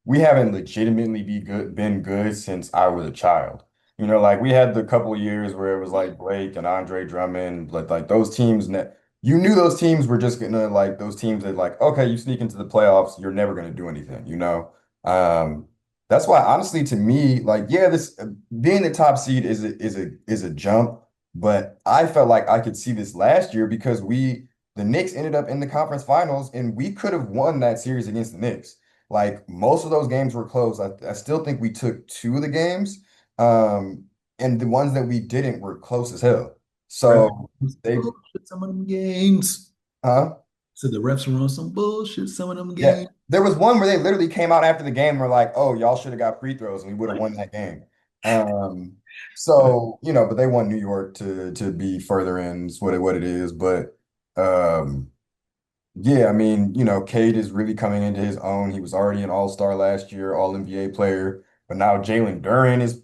legitimately been good since I was a child. Like we had the couple of years where it was like Blake and Andre Drummond, like those teams. You knew those teams were just gonna like those teams that like, okay, you sneak into the playoffs, you're never gonna do anything. Um, that's why honestly, to me, like, yeah, this being the top seed is a jump, but I felt like I could see this last year because the Knicks ended up in the conference finals, and we could have won that series against the Knicks. Like most of those games were close. I still think we took two of the games, um, and the ones that we didn't were close as hell. Refs So run some they, bullshit some of them games. huh? So the refs run some bullshit some of them Yeah, games. there was one where they literally came out after the game and were like, "Oh, y'all should have got free throws, and we would have won that game." Um, but they want New York to be further in. Is what it is, but. Um, Yeah, I mean, Cade is really coming into his own. He was already an all-star last year, all NBA player, but now Jalen Duren is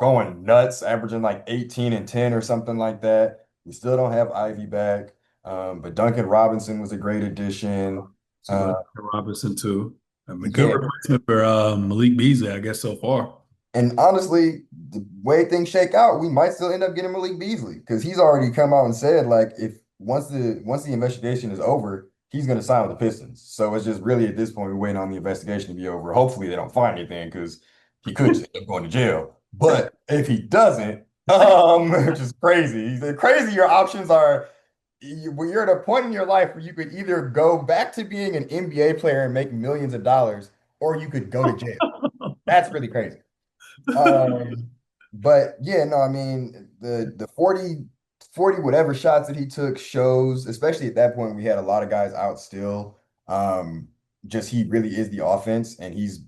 going nuts, averaging like 18 and 10 or something like that. We still don't have Ivy back, but Duncan Robinson was a great addition. So Uh, go Robinson too. I mean, good yeah, replacement for Malik Beasley, I guess so far. and honestly, the way things shake out, we might still end up getting Malik Beasley because he's already come out and said like if once the investigation is over, he's going to sign with the Pistons. So it's just really at this point we're waiting on the investigation to be over. Hopefully they don't find anything because he could just end up going to jail. But if he doesn't, which is crazy, the crazier options are when you're at a point in your life where you could either go back to being an NBA player and make millions of dollars, or you could go to jail. That's really crazy. Um, but yeah, no, I mean the 40 whatever shots that he took shows, especially at that point we had a lot of guys out still. Um, just he really is the offense, and he's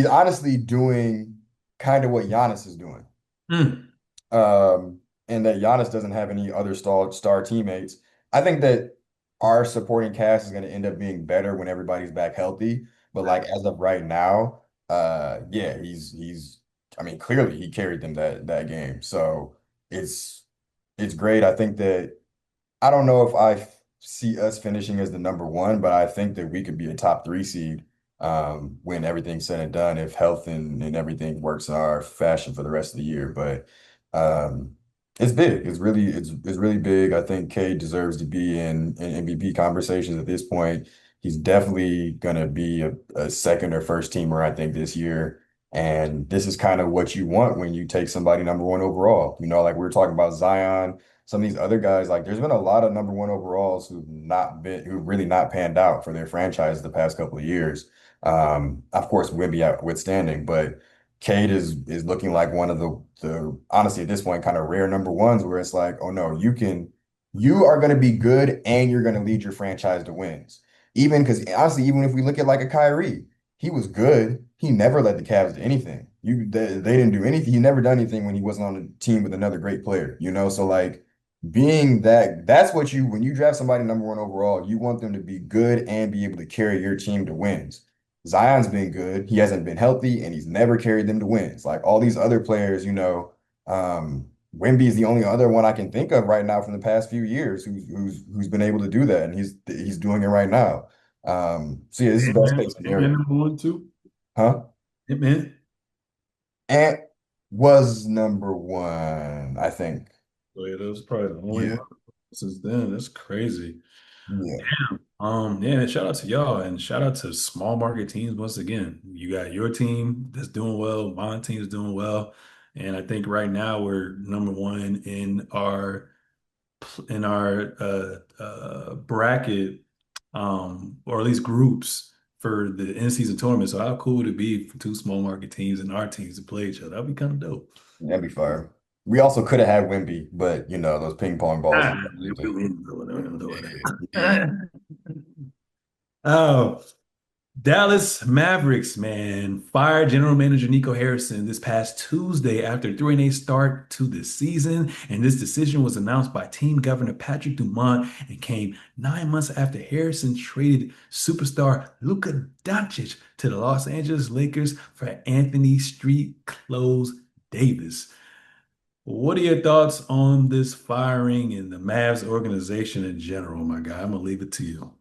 honestly doing kind of what Giannis is doing. Hmm. And that Giannis doesn't have any other star teammates. I think that our supporting cast is going to end up being better when everybody's back healthy. But like as of right now, yeah, he's. I mean, clearly he carried them that game. So it's it's great. I think that I don't know if see us finishing as the number one, but I think that we could be a top three seed when everything's said and done, if health and everything works in our fashion for the rest of the year. But um, it's big. It's really big. I think Cade deserves to be in MVP conversations at this point. He's definitely gonna be a second or first teamer, I think, this year. And this is kind of what you want when you take somebody number one overall. You know, like we were talking about Zion, some of these other guys, like there's been a lot of number one overalls who've really not panned out for their franchise the past couple of years. Of course, Wimby outstanding, but Cade is looking like one of the honestly at this point kind of rare number ones where it's like, oh no, you are going to be good and you're going to lead your franchise to wins. Even because honestly, even if we look at like a Kyrie, he was good. He never led the Cavs to anything. They didn't do anything. He never done anything when he wasn't on a team with another great player, you know? So like being that's what you when you draft somebody number one overall, you want them to be good and be able to carry your team to wins. Zion's been good. He hasn't been healthy and he's never carried them to wins. Like all these other players, Wemby is the only other one I can think of right now from the past few years who's been able to do that, and he's doing it right now. So yeah, this is the best case Ant-Man scenario. number one too. Huh? Ant-Man. Ant was number one, I think. So yeah, that was probably the only Yeah. one since then. That's crazy. Yeah. Yeah, and shout out to y'all and shout out to small market teams once again. You got your team that's doing well, my team's doing well. And I think right now we're number one in our bracket, or at least groups for the in-season tournament. So how cool would it be for two small market teams and our teams to play each other? That'd be kind of dope. That'd be fire. We also could have had Wimby, but you know, those ping pong balls. Ah, we didn't do it. We didn't do Yeah. it. Oh, Dallas Mavericks, man, fired general manager Nico Harrison this past Tuesday after a 3-8 start to the season. And this decision was announced by team governor Patrick Dumont and came 9 months after Harrison traded superstar Luka Doncic to the Los Angeles Lakers for Anthony Street Clothes Davis. What are your thoughts on this firing and the Mavs organization in general, my guy? I'm gonna leave it to you.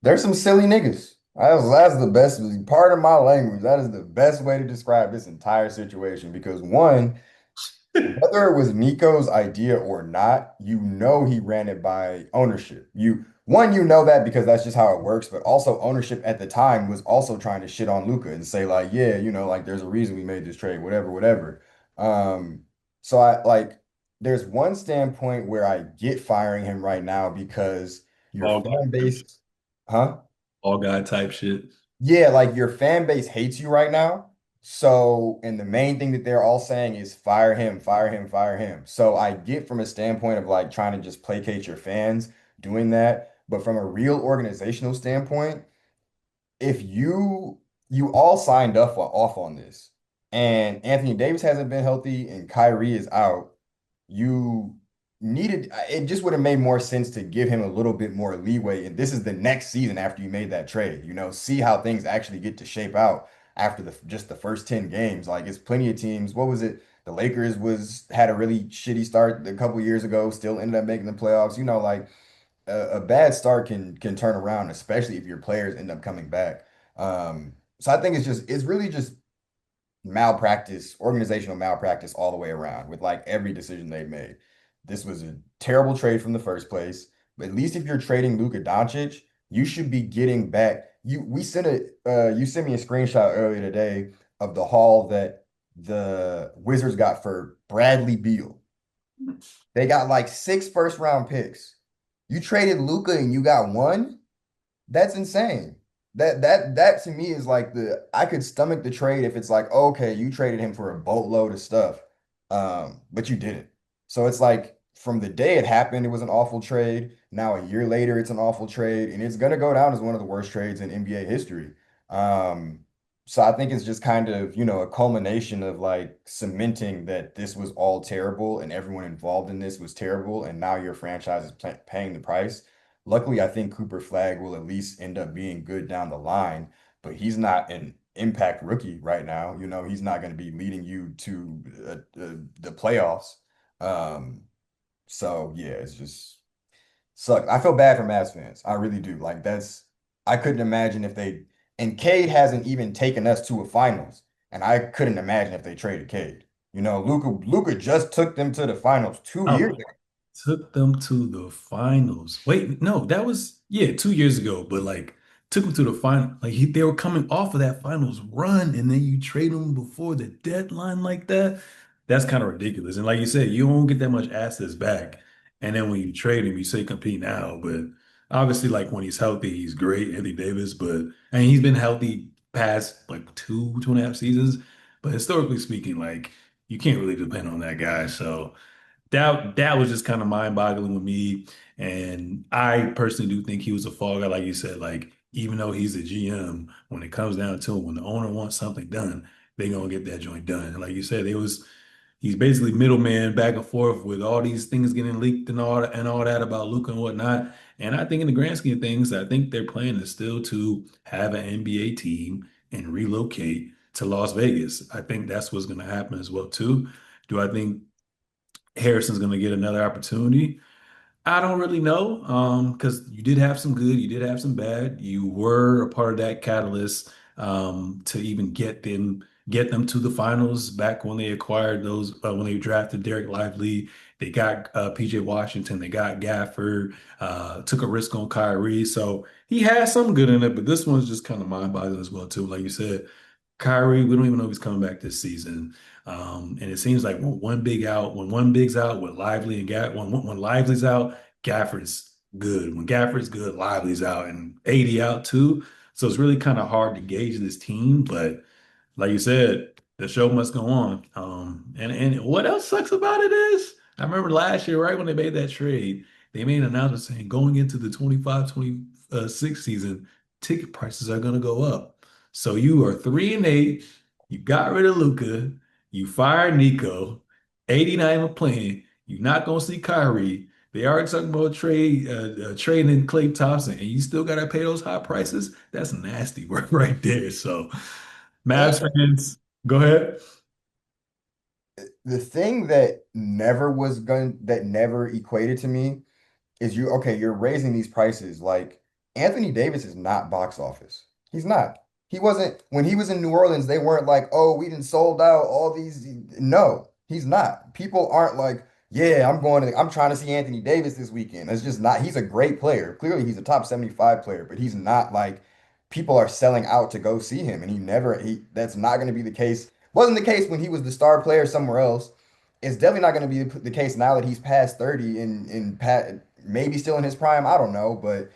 There's some silly niggas. That's the best part of my language. That is the best way to describe this entire situation because one, whether it was Nico's idea or not, you know he ran it by ownership. You know that because that's just how it works, but also ownership at the time was also trying to shit on Luca and say like, yeah, like there's a reason we made this trade, whatever, whatever. Um, so I like there's one standpoint where I get firing him right now because your All guy fan type, base, huh? all guy type shit. Yeah, like your fan base hates you right now. So, and the main thing that they're all saying is fire him, fire him, fire him. So I get from a standpoint of like trying to just placate your fans doing that. But from a real organizational standpoint, if you all signed up off on this and Anthony Davis hasn't been healthy and Kyrie is out, you it just would have made more sense to give him a little bit more leeway. And this is the next season after you made that trade, see how things actually get to shape out after the first 10 games. Like it's plenty of teams. What was it? The Lakers was had a really shitty start a couple years ago, still ended up making the playoffs. Like a bad start can turn around, especially if your players end up coming back. So I think it's really just malpractice, organizational malpractice all the way around with like every decision they've made. This was a terrible trade from the first place. But at least if you're trading Luka Doncic, you should be getting back. You sent me a screenshot earlier today of the haul that the Wizards got for Bradley Beal. They got like 6 first-round picks. You traded Luka and you got one? That's insane. That to me is like I could stomach the trade if it's like, okay, you traded him for a boatload of stuff. But you didn't. So it's like from the day it happened, it was an awful trade. Now a year later, it's an awful trade, and it's gonna go down as one of the worst trades in NBA history. Um, so I think it's just kind of, a culmination of like cementing that this was all terrible and everyone involved in this was terrible, and now your franchise is paying the price. Luckily, I think Cooper Flag will at least end up being good down the line, but he's not an impact rookie right now. He's not going to be leading you to the playoffs. Um, so yeah, it's just sucks. I feel bad for Mavs fans. I really do. Like that's I couldn't imagine if they and Cade hasn't even taken us to a finals. And I couldn't imagine if they traded Cade. You know, Luca just took them to the finals 2 years Oh, ago. took them to the finals. Wait, no, that was yeah, 2 years ago. But like took them to the final. Like they were coming off of that finals run, and then you trade them before the deadline like that. That's kind of ridiculous. And like you said, you won't get that much assets back. And then when you trade him, you say compete now. But obviously, like when he's healthy, he's great, Anthony Davis. But and he's been healthy past like 2.5 seasons. But historically speaking, like you can't really depend on that guy. So that was just kind of mind-boggling with me. And I personally do think he was a fall guy, like you said. Like even though he's a GM, when it comes down to it, when the owner wants something done, they gonna get that joint done. And like you said, he's basically middleman back and forth with all these things getting leaked and all that about Luka and whatnot. And I think in the grand scheme of things, I think their plan is still to have an NBA team and relocate to Las Vegas. I think that's what's going to happen as well too. Do I think Harrison's going to get another opportunity? I don't really know, because you did have some good, you did have some bad. You were a part of that catalyst, to even get them to the finals back when they acquired those when they drafted Derek Lively. They got PJ Washington, they got Gafford, took a risk on Kyrie. So he has some good in it, but this one's just kind of mind-boggling as well too. Like you said, Kyrie, we don't even know if he's coming back this season. And it seems like when one big's out, with Lively and when Lively's out, Gafford's good. When Gafford's good, Lively's out, and 80 out too. So it's really kind of hard to gauge this team. But like you said, the show must go on. And what else sucks about it is, I remember last year, right when they made that trade, they made an announcement saying going into the 25-26 season, ticket prices are going to go up. So you are 3-8. You got rid of Luca. You fired Nico. 89 are playing. You're not going to see Kyrie. They are talking about trading Klay Thompson, and you still got to pay those high prices. That's nasty work right there. So, And Mavs fans, go ahead. the thing that never equated to me is you're raising these prices. Like Anthony Davis is not box office. He's not. He wasn't when he was in New Orleans, they weren't like, oh, we didn't sold out all these. No, he's not. People aren't like, yeah, I'm trying to see Anthony Davis this weekend. It's just not, he's a great player. Clearly he's a top 75 player, but he's not like people are selling out to go see him. And that's not going to be the case. Wasn't the case when he was the star player somewhere else. It's definitely not going to be the case now that he's past 30 and maybe still in his prime. I don't know, but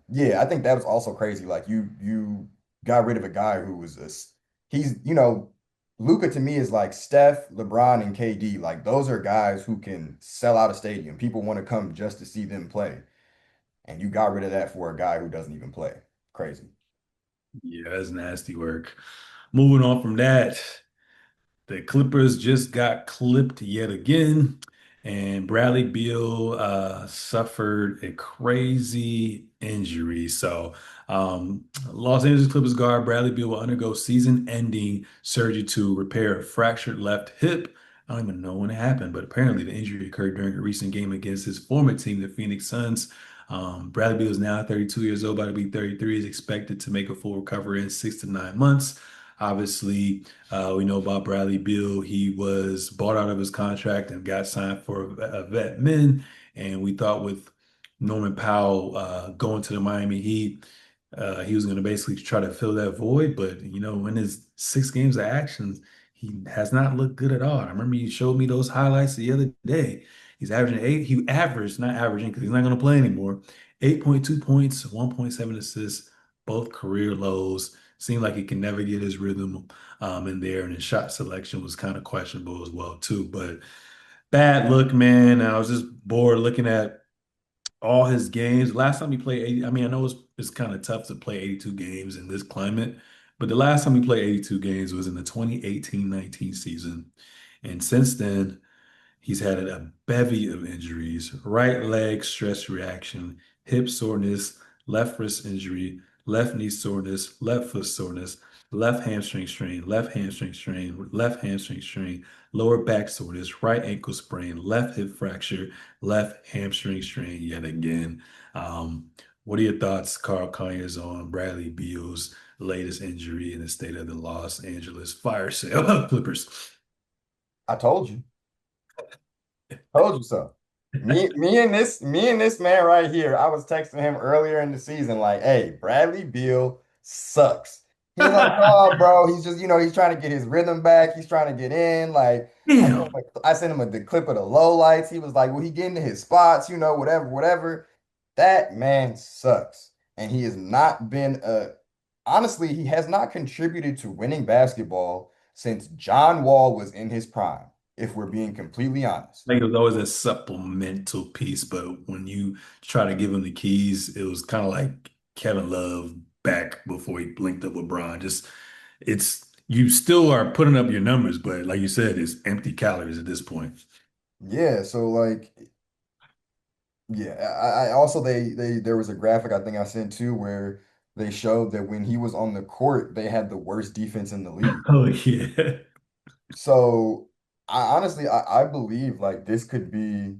yeah, I think that was also crazy. Like you got rid of a guy who was Luca to me is like Steph, LeBron, and KD. Like those are guys who can sell out a stadium. People want to come just to see them play, and you got rid of that for a guy who doesn't even play. Crazy. Yeah, that's nasty work. Moving on from that, the Clippers just got clipped yet again, and Bradley Beal suffered a crazy injury. So, Los Angeles Clippers guard Bradley Beal will undergo season-ending surgery to repair a fractured left hip. I don't even know when it happened, but apparently the injury occurred during a recent game against his former team, the Phoenix Suns. Bradley Beal is now 32 years old, about to be 33, is expected to make a full recovery in 6 to 9 months. Obviously, we know about Bradley Beal. He was bought out of his contract and got signed for a vet min. And we thought with Norman Powell going to the Miami Heat, he was going to basically try to fill that void. But, in his 6 games of action, he has not looked good at all. I remember you showed me those highlights the other day. He's averaging eight. He averaged, not averaging because he's not going to play anymore, 8.2 points, 1.7 assists, both career lows. Seemed like he can never get his rhythm in there, and his shot selection was kind of questionable as well too. But bad look, man. I was just bored looking at all his games. Last time he played 80, I mean, I know it's kind of tough to play 82 games in this climate, but the last time he played 82 games was in the 2018-19 season. And since then, he's had a bevy of injuries: right leg stress reaction, hip soreness, left wrist injury, left knee soreness, left foot soreness. left hamstring strain, left hamstring strain, left hamstring strain, lower back soreness, right ankle sprain, left hip fracture, left hamstring strain yet again. Um, what are your thoughts, Carl Conyers, on Bradley Beal's latest injury in the state of the Los Angeles fire sale Clippers? I told you. Told you so. Me and this man right here. I was texting him earlier in the season, like, "Hey, Bradley Beal sucks." He's like, "Oh, bro, he's just, he's trying to get his rhythm back. He's trying to get in." Like, Damn. I sent him the clip of the low lights. He was like, "Well, he getting to his spots, whatever, whatever." That man sucks, and he has not been honestly, he has not contributed to winning basketball since John Wall was in his prime, if we're being completely honest. Like it was always a supplemental piece, but when you try to give him the keys, it was kind of like Kevin Love back before he linked up with Bron. Just it's you still are putting up your numbers, but like you said, it's empty calories at this point. Yeah, so like, yeah, I also they there was a graphic I think I sent too where they showed that when he was on the court, they had the worst defense in the league. Oh yeah. So I believe like this could be.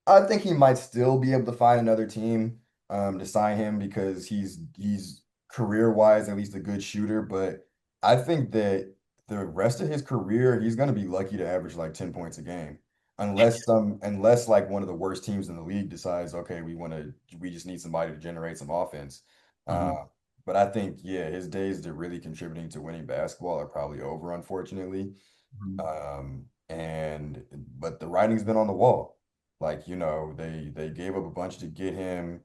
I think he might still be able to find another team to sign him because he's career wise at least a good shooter. But I think that the rest of his career he's going to be lucky to average like 10 points a game, unless like one of the worst teams in the league decides okay we just need somebody to generate some offense. Mhm. But I think yeah his days to really contributing to winning basketball are probably over unfortunately. Mhm. And but the writing's been on the wall. Like, they gave up a bunch to get him,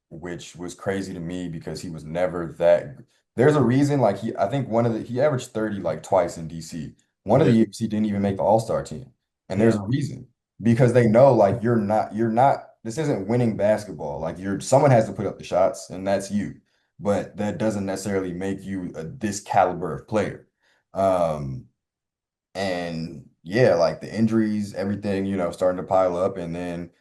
which was crazy to me because he was never that. There's a reason, like I think he averaged 30 like twice in DC. One of the Yeah. years he didn't even make the All-Star team. And there's a Yeah. reason because they know like you're not, this isn't winning basketball. Like someone has to put up the shots and that's you. But that doesn't necessarily make you this caliber of player. Um, and yeah, like the injuries, everything, starting to pile up. And then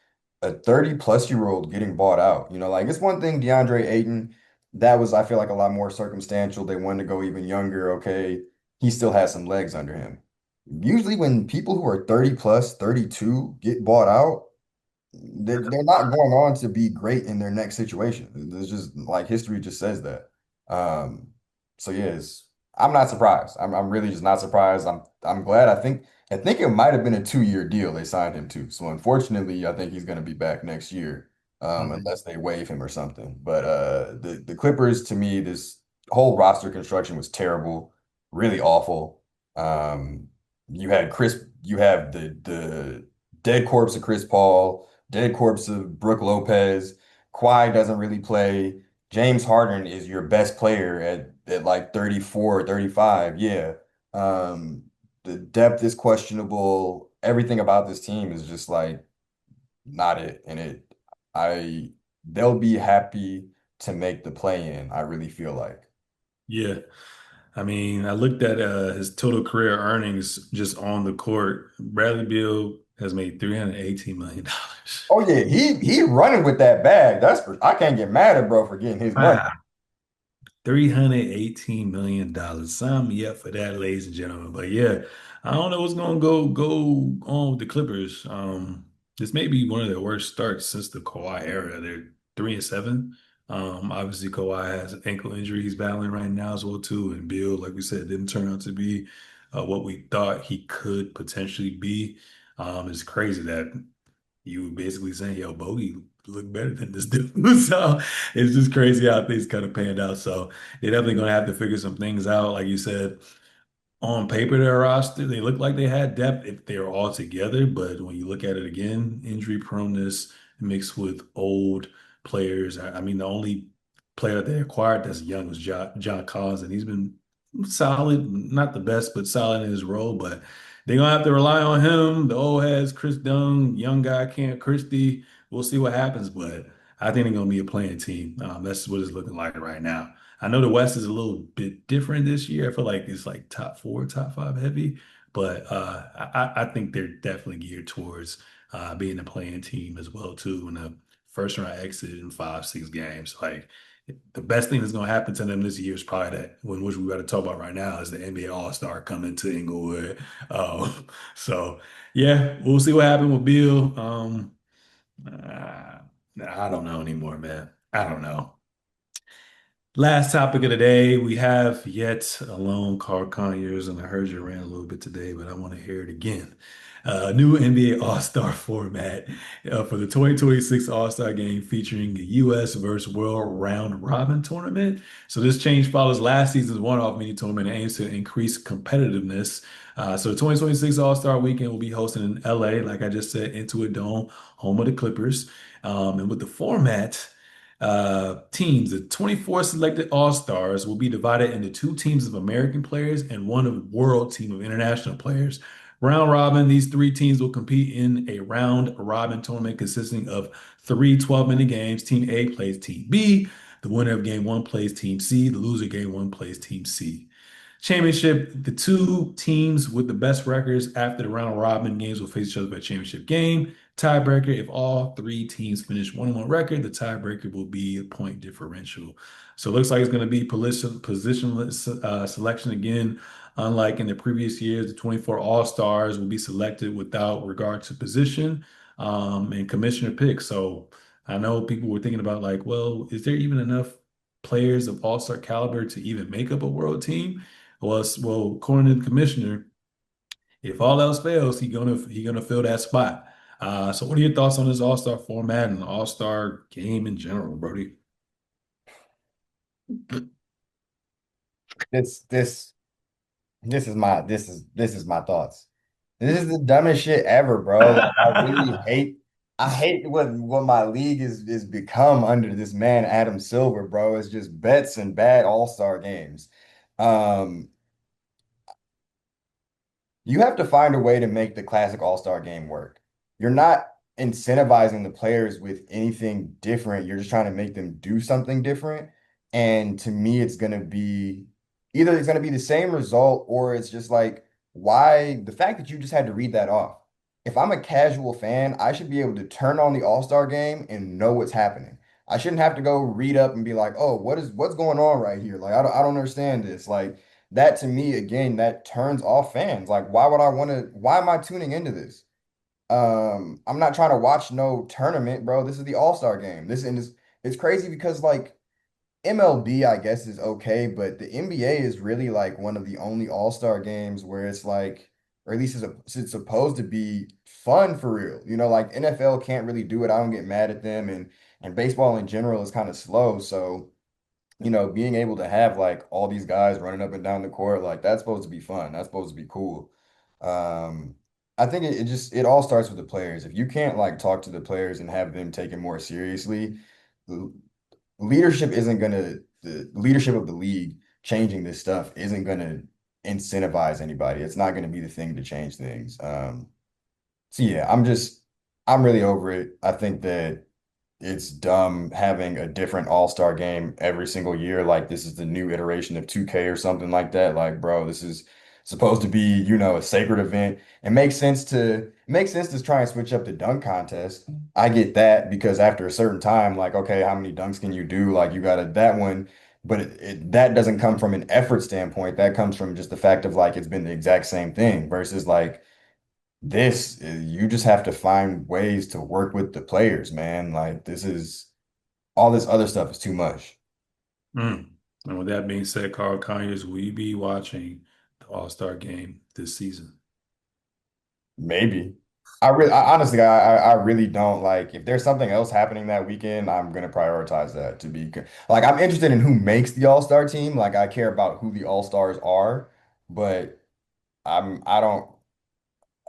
a 30-plus-year-old getting bought out. Like it's one thing, DeAndre Ayton, that was, I feel like, a lot more circumstantial. They wanted to go even younger. Okay. He still has some legs under him. Usually, when people who are 30 plus, 32 get bought out, they're not going on to be great in their next situation. It's just like history just says that. Um, so yeah, I'm not surprised. I'm really just not surprised. I'm glad. I think it might have been a 2-year deal they signed him to. So unfortunately, I think he's going to be back next year, Mhm. unless they waive him or something. But the Clippers, to me, this whole roster construction was terrible, really awful. Um, you have the dead corpse of Chris Paul, dead corpse of Brooke Lopez. Kawhi doesn't really play. James Harden is your best player at like 34 or 35. Yeah. Um, the depth is questionable. Everything about this team is just like not it. And I, they'll be happy to make the play in, I really feel like. Yeah. I mean, I looked at his total career earnings just on the court. Bradley Beal has made $318 million. Oh yeah, he running with that bag. I can't get mad at bro for getting his money. Wow. $318 million. Sign me up for that, ladies and gentlemen. But yeah, I don't know what's gonna go on with the Clippers. This may be one of their worst starts since the Kawhi era. They're 3-7. Obviously Kawhi has an ankle injury he's battling right now as well too. And Bill, like we said, didn't turn out to be what we thought he could potentially be. It's crazy that you basically saying, yo, Bogey look better than this dude. So it's just crazy how things kind of panned out. So they're definitely gonna have to figure some things out. Like you said, on paper, their roster, they look like they had depth if they were all together. But when you look at it again, injury proneness mixed with old players. I mean, the only player that they acquired that's young was John Collins, and he's been solid, not the best, but solid in his role. But they're gonna have to rely on him. The old heads, Chris Dunn, young guy, Kent Christie. We'll see what happens, but I think they're gonna be a playing team. That's what it's looking like right now. I know the West is a little bit different this year. I feel like it's like top four, top five heavy, but I think they're definitely geared towards being a playing team as well too. In a first round exit in 5, 6 games, like The best thing that's going to happen to them this year is probably that one which we got to talk about right now is the NBA All-Star coming to Inglewood. Um, so yeah, we'll see what happens with Bill. Uh, I don't know anymore, man. I don't know. Last topic of the day, we have yet alone Carl Conyers, and I heard you ran a little bit today, but I want to hear it again. New NBA All-Star format for the 2026 All-Star Game featuring the U.S. versus World Round Robin tournament. So this change follows last season's one-off mini tournament and aims to increase competitiveness. So the 2026 All-Star Weekend will be hosted in L.A., like I just said, Intuit Dome, home of the Clippers. And with the format teams. The 24 selected All-Stars will be divided into two teams of American players and one of world team of international players. Round robin, these three teams will compete in a round robin tournament consisting of three 12-minute games. Team A plays Team B. The winner of game one plays Team C. The loser of game one plays Team C. Championship, the two teams with the best records after the round robin games will face each other for a championship game. Tiebreaker, if all three teams finish 1-1 record, the tiebreaker will be a point differential. So it looks like it's going to be positionless selection again. Unlike in the previous years, the 24 All-Stars will be selected without regard to position and commissioner pick. So I know people were thinking about like, well, is there even enough players of All-Star caliber to even make up a world team? Well, according to the commissioner, if all else fails, he gonna fill that spot. So what are your thoughts on this All-Star format and All-Star game in general, Brody? This this this is my thoughts. This is the dumbest shit ever, bro. Like I really hate I hate what my league is become under this man Adam Silver, bro. It's just bets and bad all-star games. Um, you have to find a way to make the classic all-star game work. You're not incentivizing the players with anything different. You're just trying to make them do something different. And to me, it's gonna be either it's gonna be the same result or it's just like why the fact that you just had to read that off. If I'm a casual fan, I should be able to turn on the All-Star game and know what's happening. I shouldn't have to go read up and be like, "Oh, what's going on right here?" Like I don't understand this. Like that to me, again, that turns off fans. Like, why am I tuning into this? I'm not trying to watch no tournament, bro. This is the All-Star game. It's crazy because like MLB, I guess, is okay, but the NBA is really like one of the only All-Star games where it's like, or at least it's supposed to be fun for real. You know, like NFL can't really do it. I don't get mad at them, and baseball in general is kind of slow. So being able to have like all these guys running up and down the court, like that's supposed to be fun. That's supposed to be cool. Um, I think it all starts with the players. If you can't like talk to the players and have them take it more seriously, the leadership isn't gonna the leadership of the league changing this stuff isn't gonna incentivize anybody. It's not gonna be the thing to change things. So yeah, I'm really over it. I think that it's dumb having a different all-star game every single year. Like this is the new iteration of 2K or something like that. Like, bro, this is supposed to be, a sacred event. It makes sense to try and switch up the dunk contest. I get that because after a certain time, like, okay, how many dunks can you do? Like you gotta that one, but that doesn't come from an effort standpoint. That comes from just the fact of like it's been the exact same thing versus like you just have to find ways to work with the players, man. Like all this other stuff is too much. Mm. And with that being said, Carl Conyers, will you be watching the All-Star game this season? Maybe. Honestly, I really don't like if there's something else happening that weekend, I'm gonna prioritize that to be like I'm interested in who makes the All-Star team. Like I care about who the All-Stars are, but I don't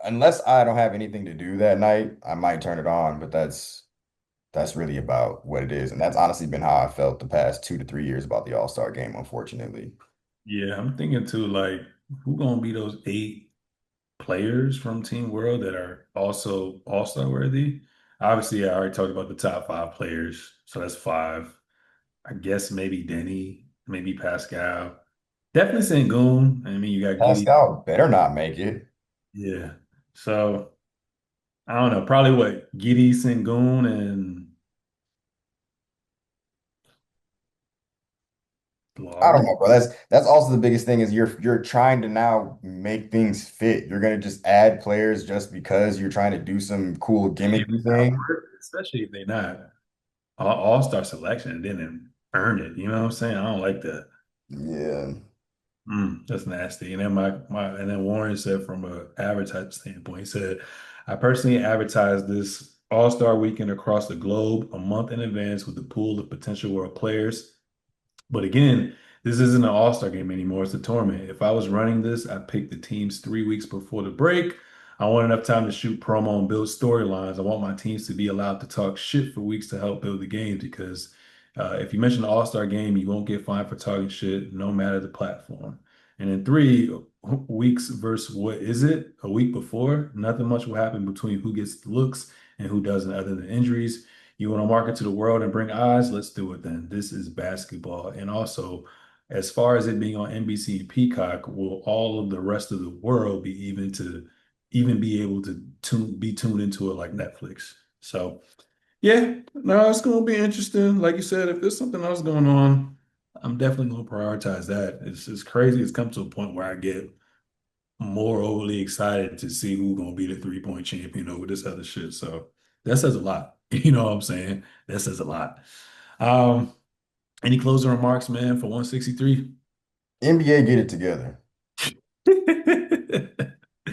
unless I don't have anything to do that night, I might turn it on, but that's really about what it is. And that's honestly been how I felt the past 2 to 3 years about the All-Star game, unfortunately. Yeah, I'm thinking too, like, who gonna be those eight players from Team World that are also All-Star worthy? Obviously, I already talked about the top five players, so that's five. I guess maybe Denny, maybe Pascal. Definitely Sengun. I mean, you got Giddy. Pascal better not make it. Yeah. So I don't know. Probably what? Giddy, Sengun, and I don't Long. know, bro. That's also the biggest thing is you're trying to now make things fit. You're gonna just add players just because you're trying to do some cool If gimmicky it's not thing. worth it, especially if they're not all-star selection and didn't earn it. You know what I'm saying? I don't like that. Yeah. That's nasty. And then and then Warren said from a advertising standpoint, he said, I personally advertised this All-Star weekend across the globe a month in advance with a pool of potential world players. But again, this isn't an all-star game anymore. It's a tournament. If I was running this, I picked the teams 3 weeks before the break. I want enough time to shoot promo and build storylines. I want my teams to be allowed to talk shit for weeks to help build the games because if you mention the all-star game, you won't get fined for talking shit, no matter the platform. And in 3 weeks versus what is it? A week before, nothing much will happen between who gets the looks and who doesn't, other than injuries. You want to market to the world and bring eyes? Let's do it then. This is basketball. And also, as far as it being on NBC and Peacock, will all of the rest of the world be even be able to be tuned into it like Netflix? So yeah, no, it's gonna be interesting. Like you said, if there's something else going on, I'm definitely gonna prioritize that. It's crazy. It's come to a point where I get more overly excited to see who's gonna be the 3-point champion over this other shit. So that says a lot. You know what I'm saying? That says a lot. Um, any closing remarks, man, for 163? NBA get it together.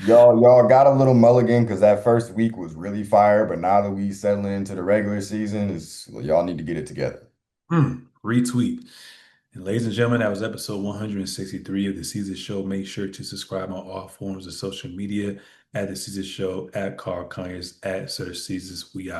Y'all got a little mulligan because that first week was really fire, but now that we settling into the regular season, is y'all need to get it together. Retweet. And ladies and gentlemen, that was episode 163 of the Caesar Show. Make sure to subscribe on all forms of social media at the Caesar Show, at Carl Conyers, at Sir Caesars. We out.